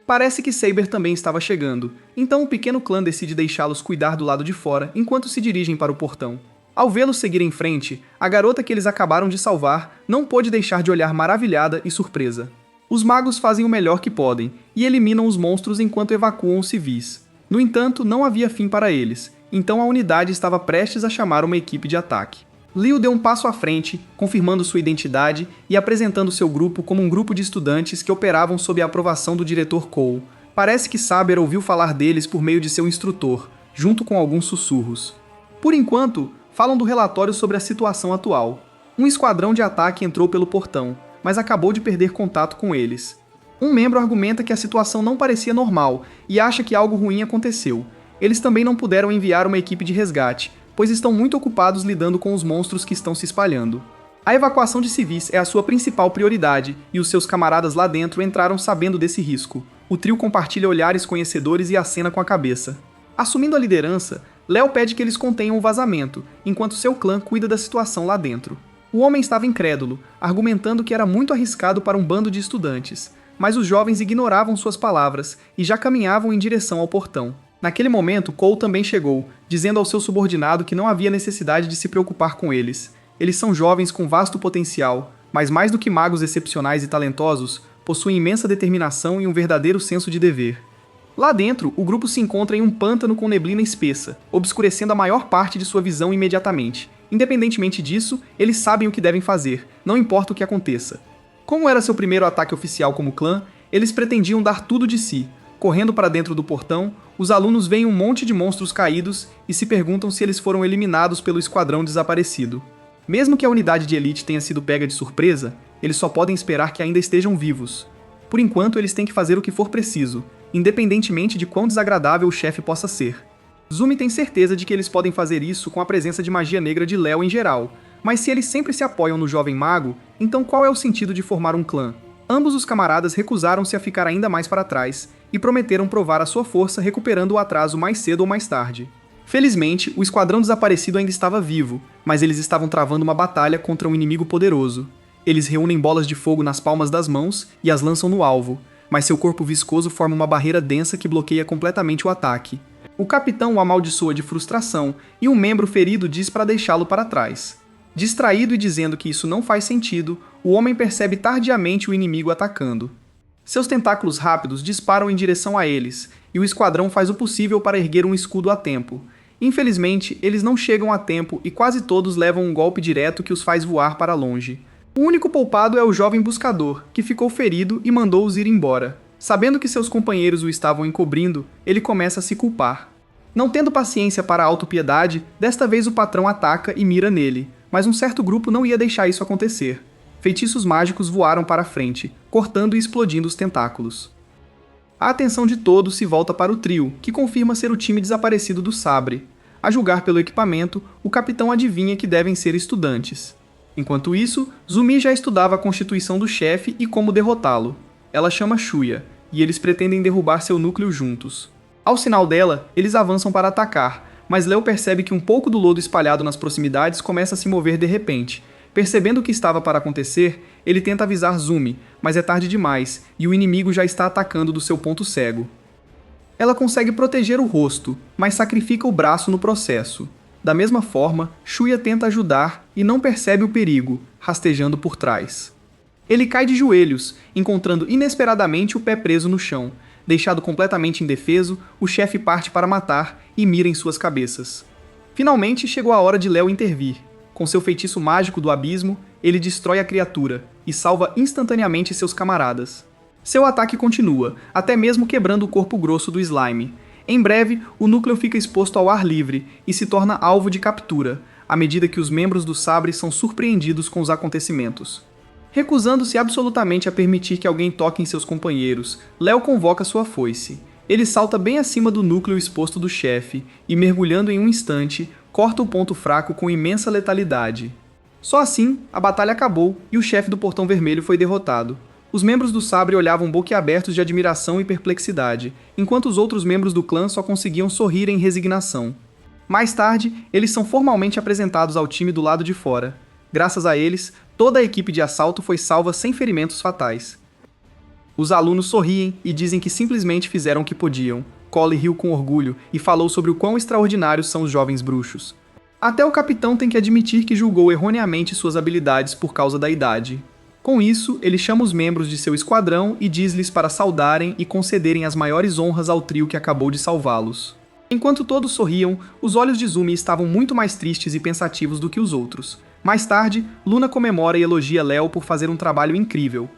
Parece que Saber também estava chegando, então o pequeno clã decide deixá-los cuidar do lado de fora enquanto se dirigem para o portão. Ao vê-los seguir em frente, a garota que eles acabaram de salvar não pôde deixar de olhar maravilhada e surpresa. Os magos fazem o melhor que podem e eliminam os monstros enquanto evacuam os civis. No entanto, não havia fim para eles, então a unidade estava prestes a chamar uma equipe de ataque. Leo deu um passo à frente, confirmando sua identidade e apresentando seu grupo como um grupo de estudantes que operavam sob a aprovação do diretor Cole. Parece que Saber ouviu falar deles por meio de seu instrutor, junto com alguns sussurros. Por enquanto, falam do relatório sobre a situação atual. Um esquadrão de ataque entrou pelo portão, mas acabou de perder contato com eles. Um membro argumenta que a situação não parecia normal e acha que algo ruim aconteceu. Eles também não puderam enviar uma equipe de resgate, pois estão muito ocupados lidando com os monstros que estão se espalhando. A evacuação de civis é a sua principal prioridade, e os seus camaradas lá dentro entraram sabendo desse risco. O trio compartilha olhares conhecedores e acena com a cabeça. Assumindo a liderança, Léo pede que eles contenham o vazamento, enquanto seu clã cuida da situação lá dentro. O homem estava incrédulo, argumentando que era muito arriscado para um bando de estudantes, mas os jovens ignoravam suas palavras e já caminhavam em direção ao portão. Naquele momento, Cole também chegou, dizendo ao seu subordinado que não havia necessidade de se preocupar com eles. Eles são jovens com vasto potencial, mas mais do que magos excepcionais e talentosos, possuem imensa determinação e um verdadeiro senso de dever. Lá dentro, o grupo se encontra em um pântano com neblina espessa, obscurecendo a maior parte de sua visão imediatamente. Independentemente disso, eles sabem o que devem fazer, não importa o que aconteça. Como era seu primeiro ataque oficial como clã, eles pretendiam dar tudo de si. Correndo para dentro do portão, os alunos veem um monte de monstros caídos e se perguntam se eles foram eliminados pelo esquadrão desaparecido. Mesmo que a unidade de elite tenha sido pega de surpresa, eles só podem esperar que ainda estejam vivos. Por enquanto, eles têm que fazer o que for preciso, independentemente de quão desagradável o chefe possa ser. Zumi tem certeza de que eles podem fazer isso com a presença de magia negra de Léo em geral, mas se eles sempre se apoiam no jovem mago, então qual é o sentido de formar um clã? Ambos os camaradas recusaram-se a ficar ainda mais para trás e prometeram provar a sua força recuperando o atraso mais cedo ou mais tarde. Felizmente, o esquadrão desaparecido ainda estava vivo, mas eles estavam travando uma batalha contra um inimigo poderoso. Eles reúnem bolas de fogo nas palmas das mãos e as lançam no alvo, mas seu corpo viscoso forma uma barreira densa que bloqueia completamente o ataque. O capitão o amaldiçoa de frustração e um membro ferido diz para deixá-lo para trás. Distraído e dizendo que isso não faz sentido, o homem percebe tardiamente o inimigo atacando. Seus tentáculos rápidos disparam em direção a eles, e o esquadrão faz o possível para erguer um escudo a tempo. Infelizmente, eles não chegam a tempo e quase todos levam um golpe direto que os faz voar para longe. O único poupado é o jovem buscador, que ficou ferido e mandou-os ir embora. Sabendo que seus companheiros o estavam encobrindo, ele começa a se culpar. Não tendo paciência para a autopiedade, desta vez o patrão ataca e mira nele, mas um certo grupo não ia deixar isso acontecer. Feitiços mágicos voaram para a frente, cortando e explodindo os tentáculos. A atenção de todos se volta para o trio, que confirma ser o time desaparecido do Sabre. A julgar pelo equipamento, o capitão adivinha que devem ser estudantes. Enquanto isso, Zumi já estudava a constituição do chefe e como derrotá-lo. Ela chama Shuya, e eles pretendem derrubar seu núcleo juntos. Ao sinal dela, eles avançam para atacar, mas Léo percebe que um pouco do lodo espalhado nas proximidades começa a se mover de repente. Percebendo o que estava para acontecer, ele tenta avisar Zumi, mas é tarde demais, e o inimigo já está atacando do seu ponto cego. Ela consegue proteger o rosto, mas sacrifica o braço no processo. Da mesma forma, Shuya tenta ajudar e não percebe o perigo, rastejando por trás. Ele cai de joelhos, encontrando inesperadamente o pé preso no chão. Deixado completamente indefeso, o chefe parte para matar e mira em suas cabeças. Finalmente chegou a hora de Léo intervir. Com seu feitiço mágico do abismo, ele destrói a criatura e salva instantaneamente seus camaradas. Seu ataque continua, até mesmo quebrando o corpo grosso do slime. Em breve, o núcleo fica exposto ao ar livre e se torna alvo de captura, à medida que os membros do Sabre são surpreendidos com os acontecimentos. Recusando-se absolutamente a permitir que alguém toque em seus companheiros, Léo convoca sua foice. Ele salta bem acima do núcleo exposto do chefe e, mergulhando em um instante, corta o ponto fraco com imensa letalidade. Só assim, a batalha acabou e o chefe do Portão Vermelho foi derrotado. Os membros do Sabre olhavam boquiabertos de admiração e perplexidade, enquanto os outros membros do clã só conseguiam sorrir em resignação. Mais tarde, eles são formalmente apresentados ao time do lado de fora. Graças a eles, toda a equipe de assalto foi salva sem ferimentos fatais. Os alunos sorriem e dizem que simplesmente fizeram o que podiam. Cole riu com orgulho e falou sobre o quão extraordinários são os jovens bruxos. Até o capitão tem que admitir que julgou erroneamente suas habilidades por causa da idade. Com isso, ele chama os membros de seu esquadrão e diz-lhes para saudarem e concederem as maiores honras ao trio que acabou de salvá-los. Enquanto todos sorriam, os olhos de Zumi estavam muito mais tristes e pensativos do que os outros. Mais tarde, Luna comemora e elogia Léo por fazer um trabalho incrível.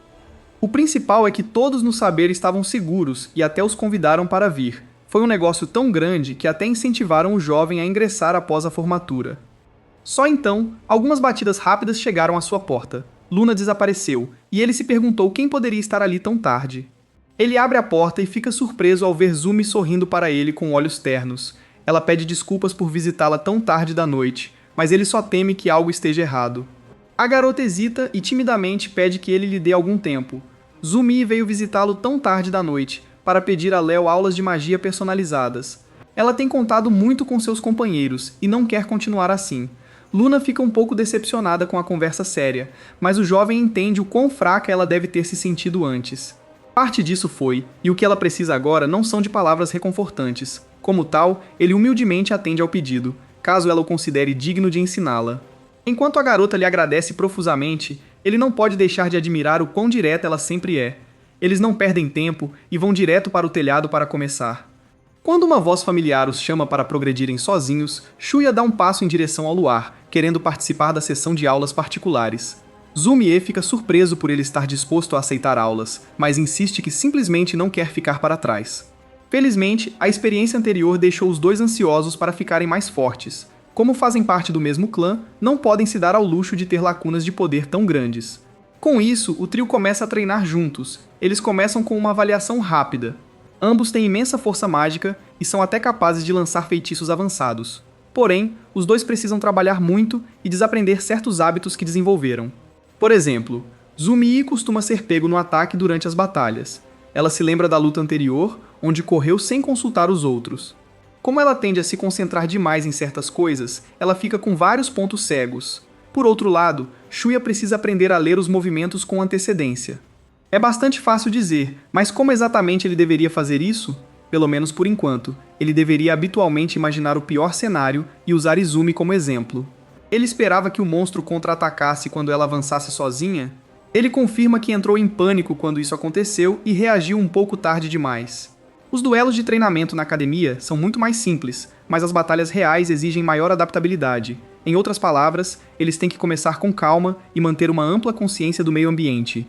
O principal é que todos no saber estavam seguros e até os convidaram para vir. Foi um negócio tão grande que até incentivaram o jovem a ingressar após a formatura. Só então, algumas batidas rápidas chegaram à sua porta. Luna desapareceu, e ele se perguntou quem poderia estar ali tão tarde. Ele abre a porta e fica surpreso ao ver Zumi sorrindo para ele com olhos ternos. Ela pede desculpas por visitá-la tão tarde da noite, mas ele só teme que algo esteja errado. A garota hesita e timidamente pede que ele lhe dê algum tempo. Zumi veio visitá-lo tão tarde da noite, para pedir a Léo aulas de magia personalizadas. Ela tem contado muito com seus companheiros e não quer continuar assim. Luna fica um pouco decepcionada com a conversa séria, mas o jovem entende o quão fraca ela deve ter se sentido antes. Parte disso foi, e o que ela precisa agora não são de palavras reconfortantes. Como tal, ele humildemente atende ao pedido, caso ela o considere digno de ensiná-la. Enquanto a garota lhe agradece profusamente, ele não pode deixar de admirar o quão direta ela sempre é. Eles não perdem tempo e vão direto para o telhado para começar. Quando uma voz familiar os chama para progredirem sozinhos, Shuya dá um passo em direção ao luar, querendo participar da sessão de aulas particulares. Zumie fica surpreso por ele estar disposto a aceitar aulas, mas insiste que simplesmente não quer ficar para trás. Felizmente, a experiência anterior deixou os dois ansiosos para ficarem mais fortes. Como fazem parte do mesmo clã, não podem se dar ao luxo de ter lacunas de poder tão grandes. Com isso, o trio começa a treinar juntos. Eles começam com uma avaliação rápida. Ambos têm imensa força mágica e são até capazes de lançar feitiços avançados. Porém, os dois precisam trabalhar muito e desaprender certos hábitos que desenvolveram. Por exemplo, Zumii costuma ser pego no ataque durante as batalhas. Ela se lembra da luta anterior, onde correu sem consultar os outros. Como ela tende a se concentrar demais em certas coisas, ela fica com vários pontos cegos. Por outro lado, Shuya precisa aprender a ler os movimentos com antecedência. É bastante fácil dizer, mas como exatamente ele deveria fazer isso? Pelo menos por enquanto, ele deveria habitualmente imaginar o pior cenário e usar Izumi como exemplo. Ele esperava que o monstro contra-atacasse quando ela avançasse sozinha? Ele confirma que entrou em pânico quando isso aconteceu e reagiu um pouco tarde demais. Os duelos de treinamento na academia são muito mais simples, mas as batalhas reais exigem maior adaptabilidade. Em outras palavras, eles têm que começar com calma e manter uma ampla consciência do meio ambiente.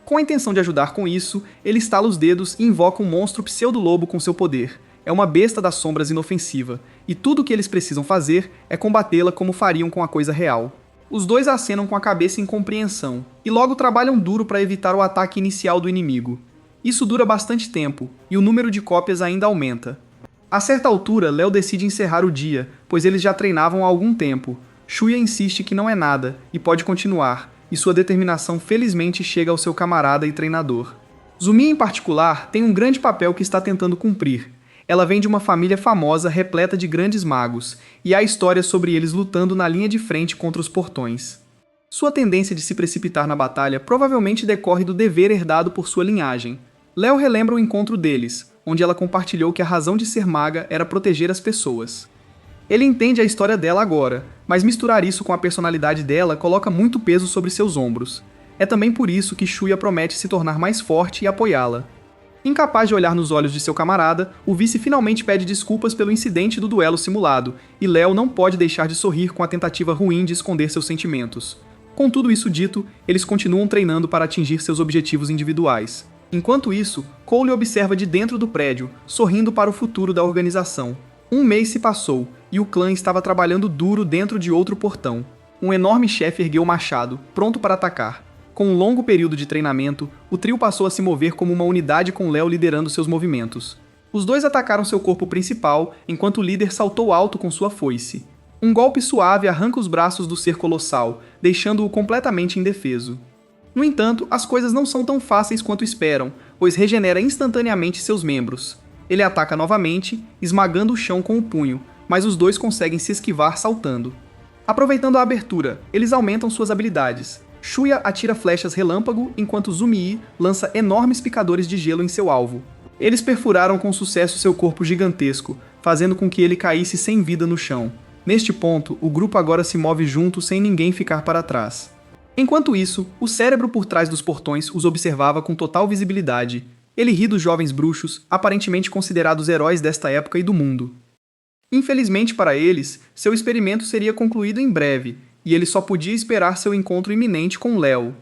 Com a intenção de ajudar com isso, ele estala os dedos e invoca um monstro pseudo-lobo com seu poder. É uma besta das sombras inofensiva, e tudo o que eles precisam fazer é combatê-la como fariam com a coisa real. Os dois acenam com a cabeça em compreensão, e logo trabalham duro para evitar o ataque inicial do inimigo. Isso dura bastante tempo, e o número de cópias ainda aumenta. A certa altura, Léo decide encerrar o dia, pois eles já treinavam há algum tempo. Shuya insiste que não é nada, e pode continuar, e sua determinação felizmente chega ao seu camarada e treinador. Zumi, em particular, tem um grande papel que está tentando cumprir. Ela vem de uma família famosa repleta de grandes magos, e há histórias sobre eles lutando na linha de frente contra os portões. Sua tendência de se precipitar na batalha provavelmente decorre do dever herdado por sua linhagem. Léo relembra o encontro deles, onde ela compartilhou que a razão de ser maga era proteger as pessoas. Ele entende a história dela agora, mas misturar isso com a personalidade dela coloca muito peso sobre seus ombros. É também por isso que Shuya promete se tornar mais forte e apoiá-la. Incapaz de olhar nos olhos de seu camarada, o vice finalmente pede desculpas pelo incidente do duelo simulado, e Léo não pode deixar de sorrir com a tentativa ruim de esconder seus sentimentos. Com tudo isso dito, eles continuam treinando para atingir seus objetivos individuais. Enquanto isso, Cole observa de dentro do prédio, sorrindo para o futuro da organização. Um mês se passou, e o clã estava trabalhando duro dentro de outro portão. Um enorme chefe ergueu o machado, pronto para atacar. Com um longo período de treinamento, o trio passou a se mover como uma unidade com Léo liderando seus movimentos. Os dois atacaram seu corpo principal, enquanto o líder saltou alto com sua foice. Um golpe suave arranca os braços do ser colossal, deixando-o completamente indefeso. No entanto, as coisas não são tão fáceis quanto esperam, pois regenera instantaneamente seus membros. Ele ataca novamente, esmagando o chão com o punho, mas os dois conseguem se esquivar saltando. Aproveitando a abertura, eles aumentam suas habilidades. Shuya atira flechas relâmpago, enquanto Zumii lança enormes picadores de gelo em seu alvo. Eles perfuraram com sucesso seu corpo gigantesco, fazendo com que ele caísse sem vida no chão. Neste ponto, o grupo agora se move junto sem ninguém ficar para trás. Enquanto isso, o cérebro por trás dos portões os observava com total visibilidade. Ele ri dos jovens bruxos, aparentemente considerados heróis desta época e do mundo. Infelizmente para eles, seu experimento seria concluído em breve, e ele só podia esperar seu encontro iminente com Léo.